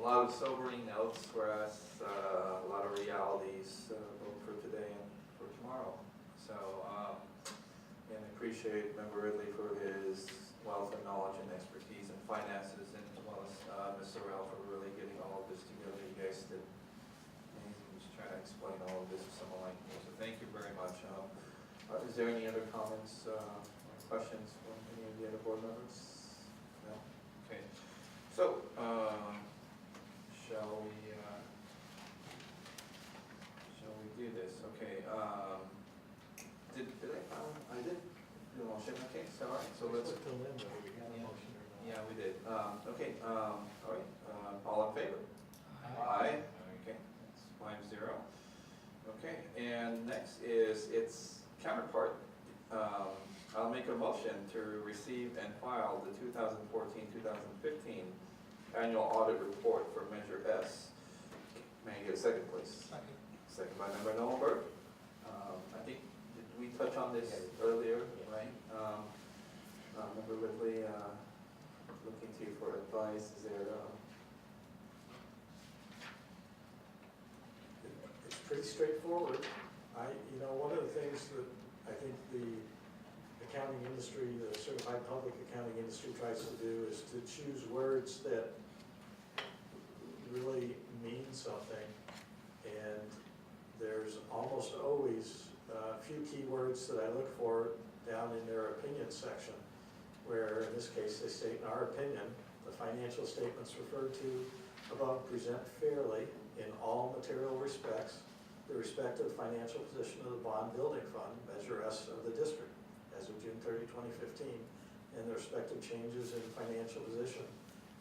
A lot of sobering notes for us, a lot of realities, both for today and for tomorrow. So, and I appreciate Member Ridley for his wealth of knowledge and expertise in finances, and as well as Ms. Sorrell for really getting all of this together. You guys did amazing, just trying to explain all of this to someone like me. So thank you very much. Is there any other comments, or questions from any of the other board members? No? Okay. So, let's, Till then, whether we got a motion or not. yeah, we did. Okay, all right, all in favor? Aye. Okay, that's 5-0. Okay, and next is its counterpart. I'll make a motion to receive and file the 2014-2015 annual audit report for Measure S. May I get a second, please? Second. Second by Member Nolenberg. I think, did we touch on this earlier, right? Member Ridley, looking to you for advice. Is there, It's pretty straightforward. One of the things that I think the accounting industry, the certified public accounting industry tries to do is to choose words that really mean something. And there's almost always a few key words that I look for down in their opinion section, where in this case they state, in our opinion, the financial statements referred to above present fairly in all material respects the respective financial position of the bond building fund, Measure S of the district, as of June 30, 2015, and the respective changes in financial position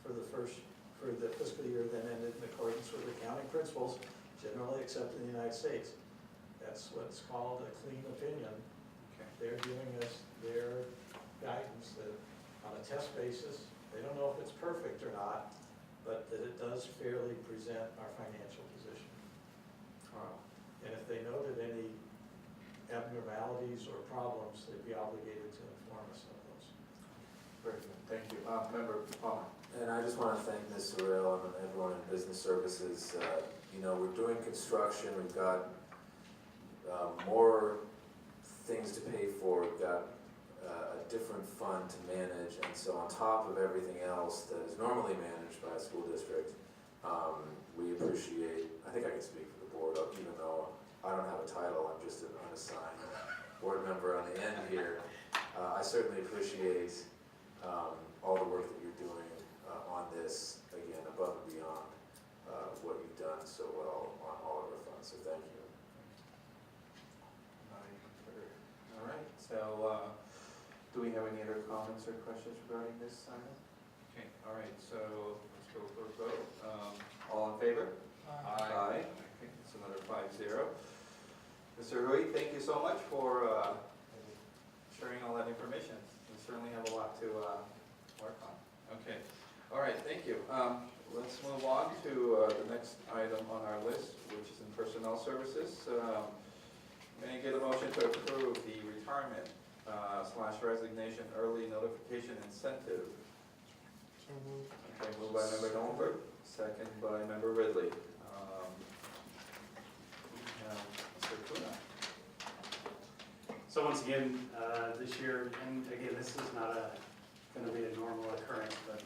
for the fiscal year then ended in accordance with accounting principles generally accepted in the United States. That's what's called a clean opinion. okay. They're giving us their guidance that on a test basis, they don't know if it's perfect or not, but that it does fairly present our financial position. Wow. And if they noted any abnormalities or problems, they'd be obligated to inform us of those. Very good, thank you. Member Palmer. And I just want to thank Ms. Sorrell and everyone in business services. We're doing construction, we've got more things to pay for, we've got a different fund to manage, and so on top of everything else that is normally managed by a school district, we appreciate, I think I can speak for the board, even though I don't have a title, I'm just an unassigned board member on the end here. I certainly appreciate all the work that you're doing on this, again, above and beyond what you've done so well on all of our funds, so thank you. All right, so do we have any other comments or questions regarding this item? Okay, all right, so let's go for a vote. All in favor? Aye. Okay, it's another 5-0. Mr. Hui, thank you so much for sharing all that information. We certainly have a lot to work on. Okay, all right, thank you. Let's move on to the next item on our list, which is in personnel services. May I get a motion to approve the retirement / resignation early notification incentive? So moved. Okay, moved by Member Nolenberg, second by Member Ridley. Mr. Kuna. So once again, this year, and again, this is not going to be a normal occurrence, but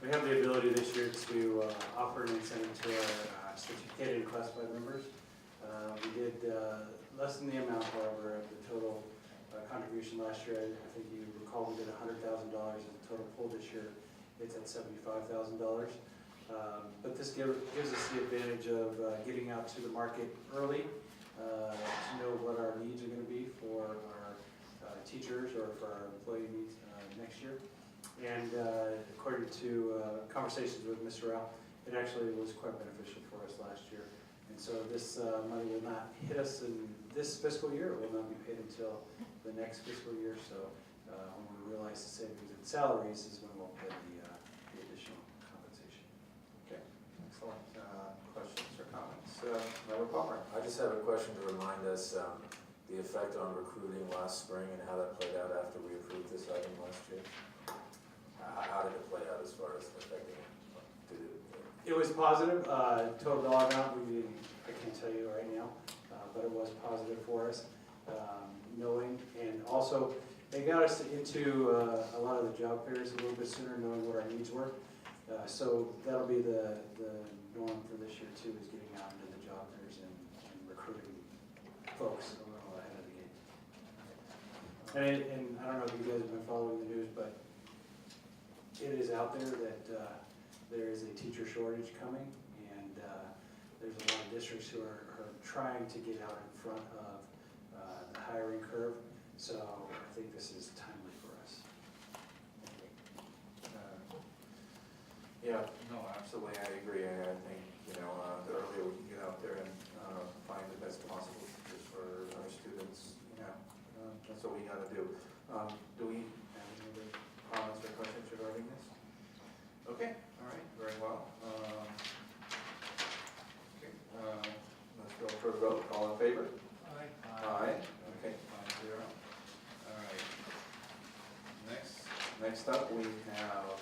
we have the ability this year to offer an incentive to our certificated and classified members. We did less than the amount, however, of the total contribution last year. I think you recall we did $100,000 as a total pool this year. It's at $75,000. But this gives us the advantage of getting out to the market early to know what our needs are going to be for our teachers or for our employee needs next year. And according to conversations with Ms. Rao, it actually was quite beneficial for us last year. And so this money will not hit us in this fiscal year. It will not be paid until the next fiscal year. So when we realize the savings in salaries is when we'll pay the additional compensation. Okay, excellent. Questions or comments? Member Palmer. I just have a question to remind us the effect on recruiting last spring and how that played out after we approved this item last year. How did it play out as far as affecting it? It was positive. Total dollar amount, I can't tell you right now, but it was positive for us. Knowing, and also it got us into a lot of the job fairs a little bit sooner, knowing what our needs were. So that'll be the norm for this year too, is getting out into the job fairs and recruiting folks a little ahead of the game. And I don't know if you guys have been following the news, but it is out there that there is a teacher shortage coming, and there's a lot of districts who are trying to get out in front of the hiring curve. So I think this is timely for us. Yeah, no, absolutely, I agree. I think, the earlier we can get out there and find the best possible teachers for our students, that's what we gotta do. Do we have any other comments or questions regarding this? Okay, all right, very well. Okay, let's go for a vote. All in favor? Aye. Aye. Okay, 5-0. All right. Next up, we have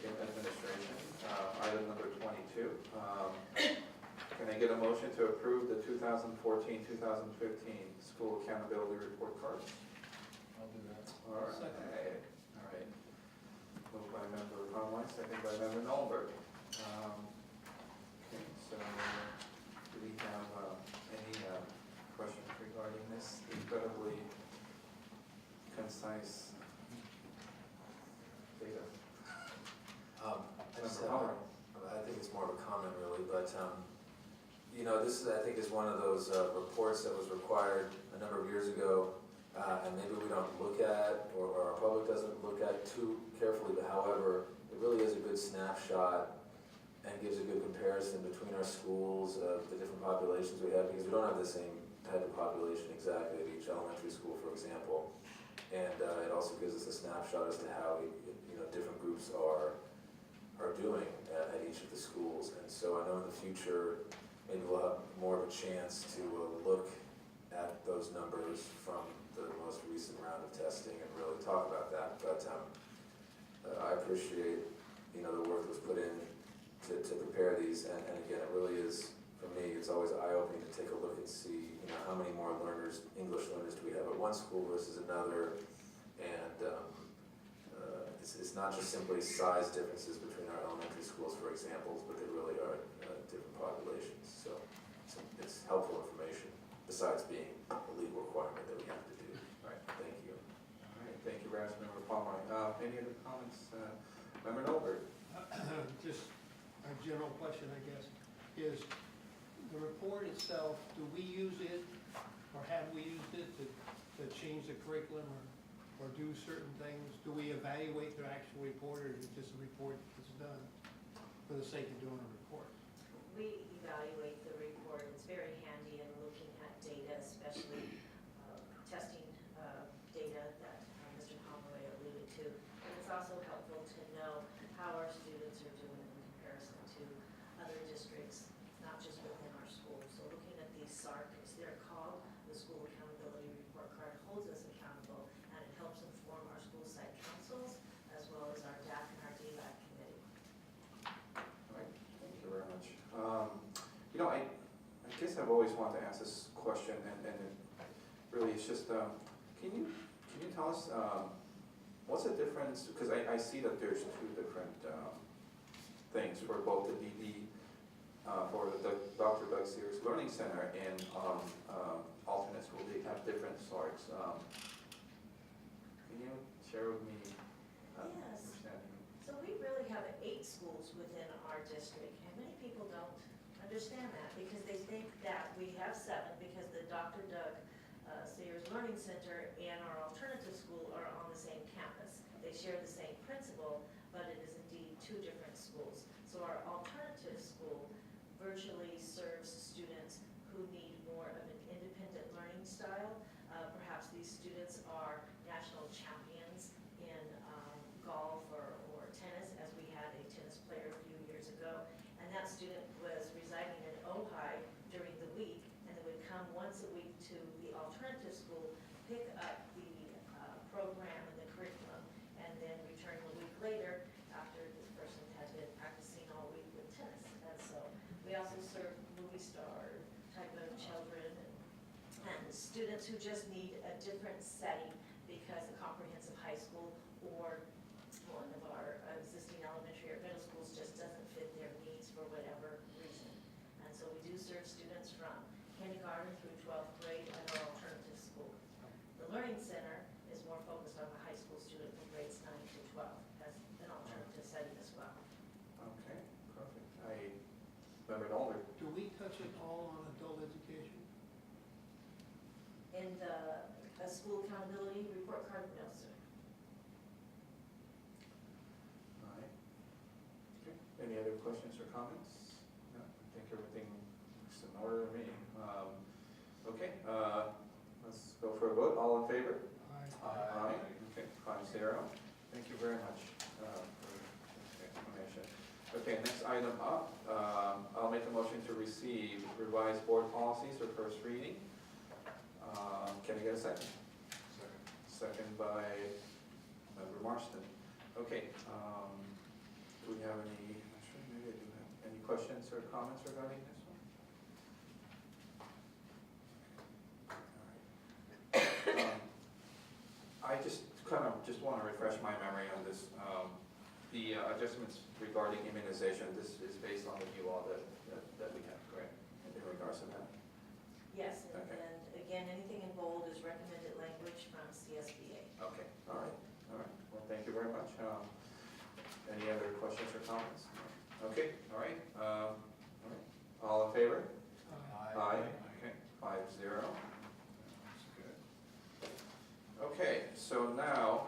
administration, item number 22. Can I get a motion to approve the 2014-2015 school accountability report cards? I'll do that. All right. Second. All right. Moved by member Conway, second by member Nolberg. Okay, so do we have any questions regarding this incredibly concise data? I just Member have, Conway. I think it's more of a comment really, but, this is, I think is one of those reports that was required a number of years ago, and maybe we don't look at, or our public doesn't look at too carefully, but however, it really is a good snapshot and gives a good comparison between our schools, the different populations we have, because we don't have the same type of population exactly at each elementary school, for example. And it also gives us a snapshot as to how different groups are doing at each of the schools. And so I know in the future, maybe we'll have more of a chance to look at those numbers from the most recent round of testing and really talk about that. But I appreciate, the work that was put in to prepare these. And again, it really is, for me, it's always eye-opening to take a look and see, how many more learners, English learners do we have at one school versus another. And it's not just simply size differences between our elementary schools, for examples, but they really are different populations. So it's helpful information, besides being a legal requirement that we have to do. Right. Thank you. All right, thank you, Ras. Member Palmer. Any other comments? Member Nolberg? Just a general question, I guess, is the report itself, do we use it, or have we used it to change the curriculum or do certain things? Do we evaluate the actual report, or is it just a report that's done for the sake of doing a report? We evaluate the report. It's very handy in looking at data, especially testing data that Mr. Pomeroy alluded to. And it's also helpful to know how our students are doing in comparison to other districts, not just within our school. So looking at these SARC, as they're called, the School Accountability Report Card holds us accountable, and it helps inform our school site councils as well as our DAC and our DLAC committee. All right, thank you very much. I guess I've always wanted to ask this question, and it really it's just, can you tell us what's the difference? Because I see that there's two different things for both the DD, for the Dr. Doug Sears Learning Center and alternate school. They have different sorts. Can you share with me Yes. understanding? So we really have 8 schools within our district, and many people don't understand that because they think that we have 7 because the Dr. Doug Sayers Learning Center and our alternative school are on the same campus. They share the same principal, but it is indeed 2 different schools. So our alternative school virtually serves students who need more of an independent learning style. Perhaps these students are national champions in golf or tennis, as we had a tennis player a few years ago. And that student was residing in Ojai during the week, and they would come once a week to the alternative school, pick up the program and the curriculum, and then return a week later after this person had been practicing all week with tennis. And so we also serve movie star type of children and students who just need a different setting because a comprehensive high school or one of our existing elementary or middle schools just doesn't fit their needs for whatever reason. And so we do serve students from kindergarten through 12th grade at our alternative school. The Learning Center is more focused on the high school student from grades 9 to 12 as an alternative setting as well. Okay, perfect. Member Nolberg. Do we touch it all on adult education? In the school accountability report card, no, sir. All right. Okay. questions or comments? No, I think everything looks in order to me. Okay, let's go for a vote. All in favor? Aye. Okay, 5-0. Thank you very much for this explanation. Okay, next item up, I'll make a motion to receive revised board policies for first reading. Can I get a second? Second by Member Marston. Okay, do we have any, actually, maybe I do have, any questions or comments regarding this one? I just want to refresh my memory on this. The adjustments regarding immunization, this is based on the new law that we have, correct? In regards to that? Yes, and Okay. and again, anything in bold is recommended language from CSBA. Okay, all right. Well, thank you very much. Any other questions or comments? Okay, all right. All in favor? Aye. Okay, 5-0. That's good. Okay, so now,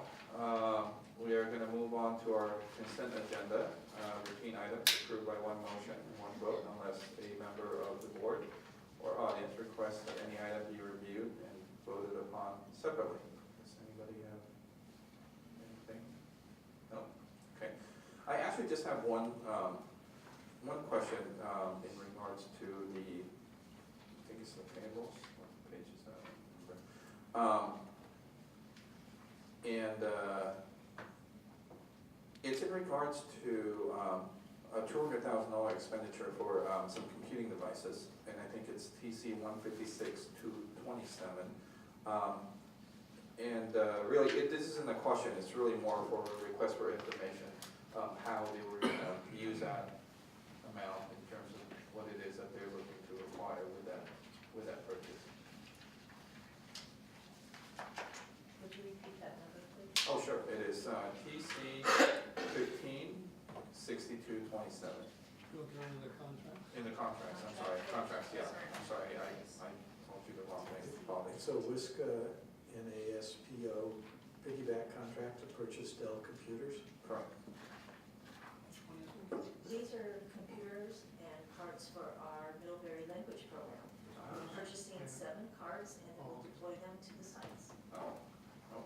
we are going to move on to our consent agenda, routine items approved by one motion and one vote unless a member of the board or audience requests that any item be reviewed and voted upon separately. Does anybody have anything? No? Okay. I actually just have one question in regards to the, I think it's the payables, what page is that? It's in regards to a $200,000 expenditure for some computing devices, and I think it's TC 156-227. Really, this isn't a question, it's really more for a request for information, how they were going to use that amount in terms of what it is that they're looking to acquire with that purchase. Would you repeat that number, please? Oh, sure, it is TC 15-6227. Look under the contract. In the contracts, I'm sorry, contracts, yeah, I'm sorry, I told you the wrong thing, probably. So WISCA and ASPO piggyback contract to purchase Dell computers? Correct. These are computers and cards for our Middlebury language program. We're purchasing 7 cards and we'll deploy them to the sites. Oh,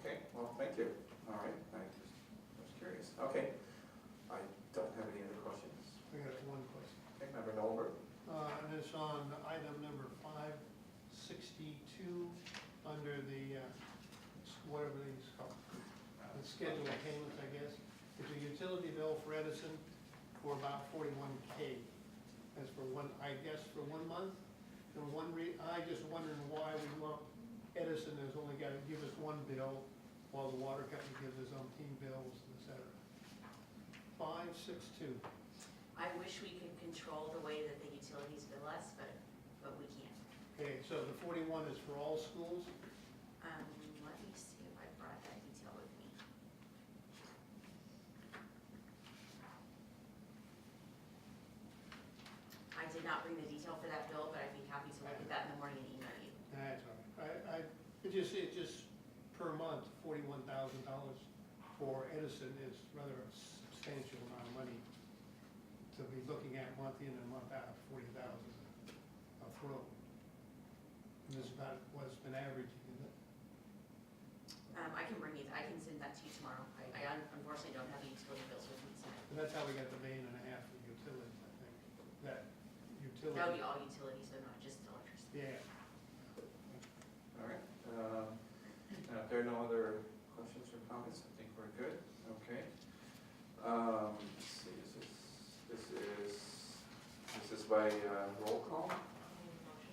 okay, well, thank you. All right, I was curious. Okay, I don't have any other questions. I got one question. Okay, Member Nolberg? And it's on item number 562, under the, whatever these called, the schedule of payments, I guess. It's a utility bill for Edison for about $41K. That's for one, I guess, for 1 month. And I just wondering why we want, Edison has only got to give us one bill, while the water company gives us umpteen bills, et cetera. 562. I wish we could control the way that the utilities bill us, but we can't. Okay, so the 41 is for all schools? Let me see if I brought that detail with me. I did not bring the detail for that bill, but I'd be happy to look at that in the morning and email you. That's all right. It just per month, $41,000 for Edison is rather a substantial amount of money to be looking at month in and month out, 40,000 a throw. And this is about what's been averaging, isn't it? I can send that to you tomorrow. I unfortunately don't have the utility bills with me tonight. And that's how we got the $1.5 million for utilities, I think. That utility. That would be all utilities, so not just electricity. Yeah. All right. If there are no other questions or comments, I think we're good. Okay. Let's see, this is by roll call?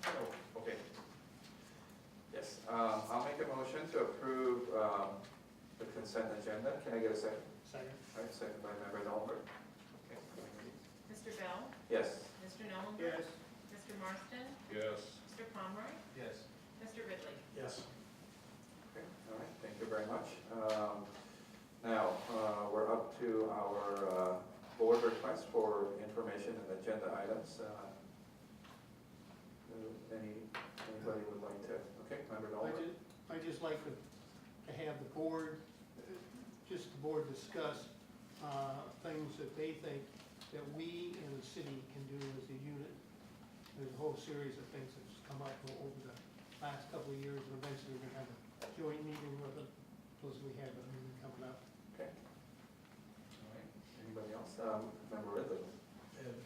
Oh, okay. Yes, I'll make a motion to approve the consent agenda. Can I get a second? Second. All right, second by Member Nolberg. Okay. Mr. Bell? Yes. Mr. Nollenberg? Yes. Mr. Marston? Yes. Mr. Pomeroy? Yes. Mr. Ridley? Yes. Okay, all right, thank you very much. Now, we're up to our board request for information and agenda items. Anybody would like to, okay, Member Nolberg? I just like to have the board, discuss things that they think that we in the there's a whole series of things that's come up over the last couple of years, and eventually we're gonna have a joint meeting with them, plus we have a meeting coming up. Okay. All right, anybody else? Member Ridley? And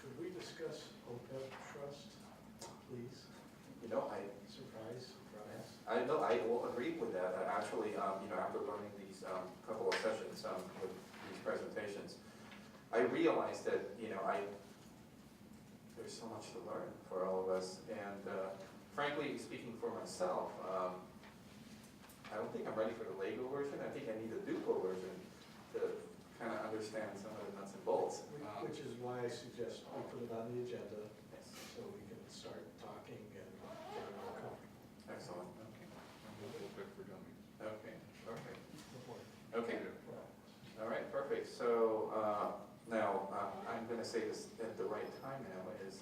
could we discuss OPEB trust, please? You know, Surprise. I know, I will agree with that. Actually, you know, after learning these couple of sessions with these presentations, I realized that, you know, there's so much to learn for all of us. And frankly, speaking for myself, I don't think I'm ready for the Lego version. I think I need a Duplo version to kind of understand some of the nuts and bolts. Which is why I suggest we put it on the agenda, Yes. so we can start talking and get it all covered. Excellent. Okay, perfect. Okay, all right, perfect. So now, I'm going to say this at the right time now, is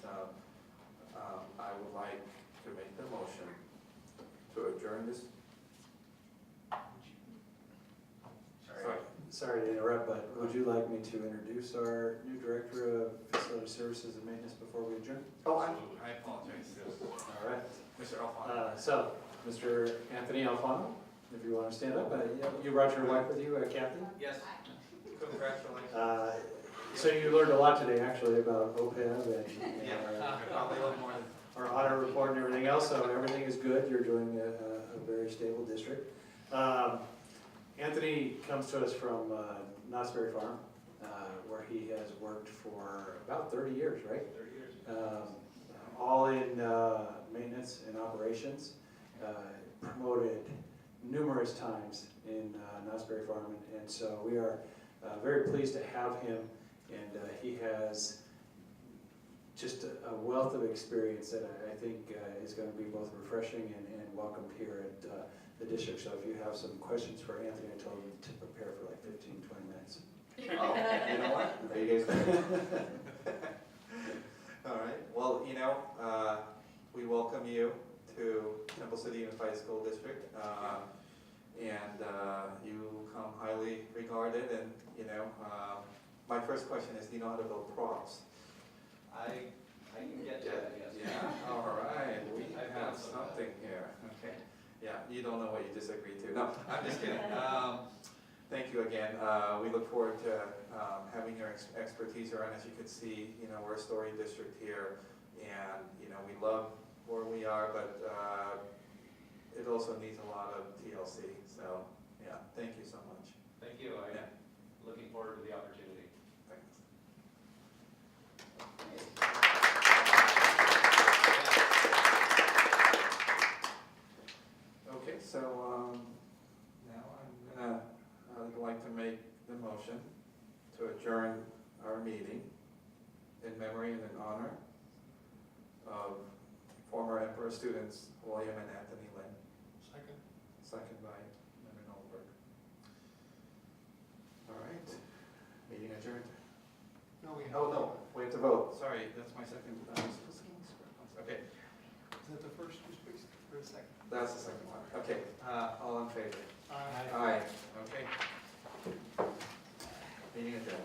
I would like to make the motion to adjourn this. Sorry to interrupt, but would you like me to introduce our new Director of Facility Services and Maintenance before we adjourn? Oh, I apologize, yes. All right. Mr. Alfano. So, Mr. Anthony Alfano, if you want to stand up. You brought your wife with you, Kathy? Yes. Congratulations. So you learned a lot today, actually, about OPEB and Yeah, probably a little more than. our audit report and everything else, so everything is good. You're doing a very stable district. Anthony comes to us from Knott's Berry Farm, where he has worked for about 30 years, right? 30 years. All in maintenance and operations, promoted numerous times in Knott's Berry Farm, and so we are very pleased to have him, and he has just a wealth of experience that I think is going to be both refreshing and welcomed here at the district. So if you have some questions for Anthony, I told him to prepare for like 15, 20 minutes. Oh, you know what? Are you guys all right. Well, you know, we welcome you to Temple City Unified School District. And you come highly regarded, and, you know, my first question is, do you know how to build props? I can get to that, yes. Yeah, all right, we have something here, okay. Yeah, you don't know what you just agreed to. No, I'm just kidding. Thank you again. We look forward to having your expertise around. As you can see, you know, we're a storied district here, and, you know, we love where we are, but it also needs a lot of TLC. So, yeah, thank you so much. Thank you. I'm Yeah. looking forward to the opportunity. Thanks. Okay, so now I'd like to make the motion to adjourn our meeting in memory and in honor of former Emperor students William and Anthony Lynn. Second. Second by Member Noldberg. All right, meeting adjourned. No, we have. Oh, no, we have to vote. Sorry, that's my second. Okay, Is that the first district or the second? that's the second one. Okay, all in favor? Aye. Aye. Okay. Meeting adjourned.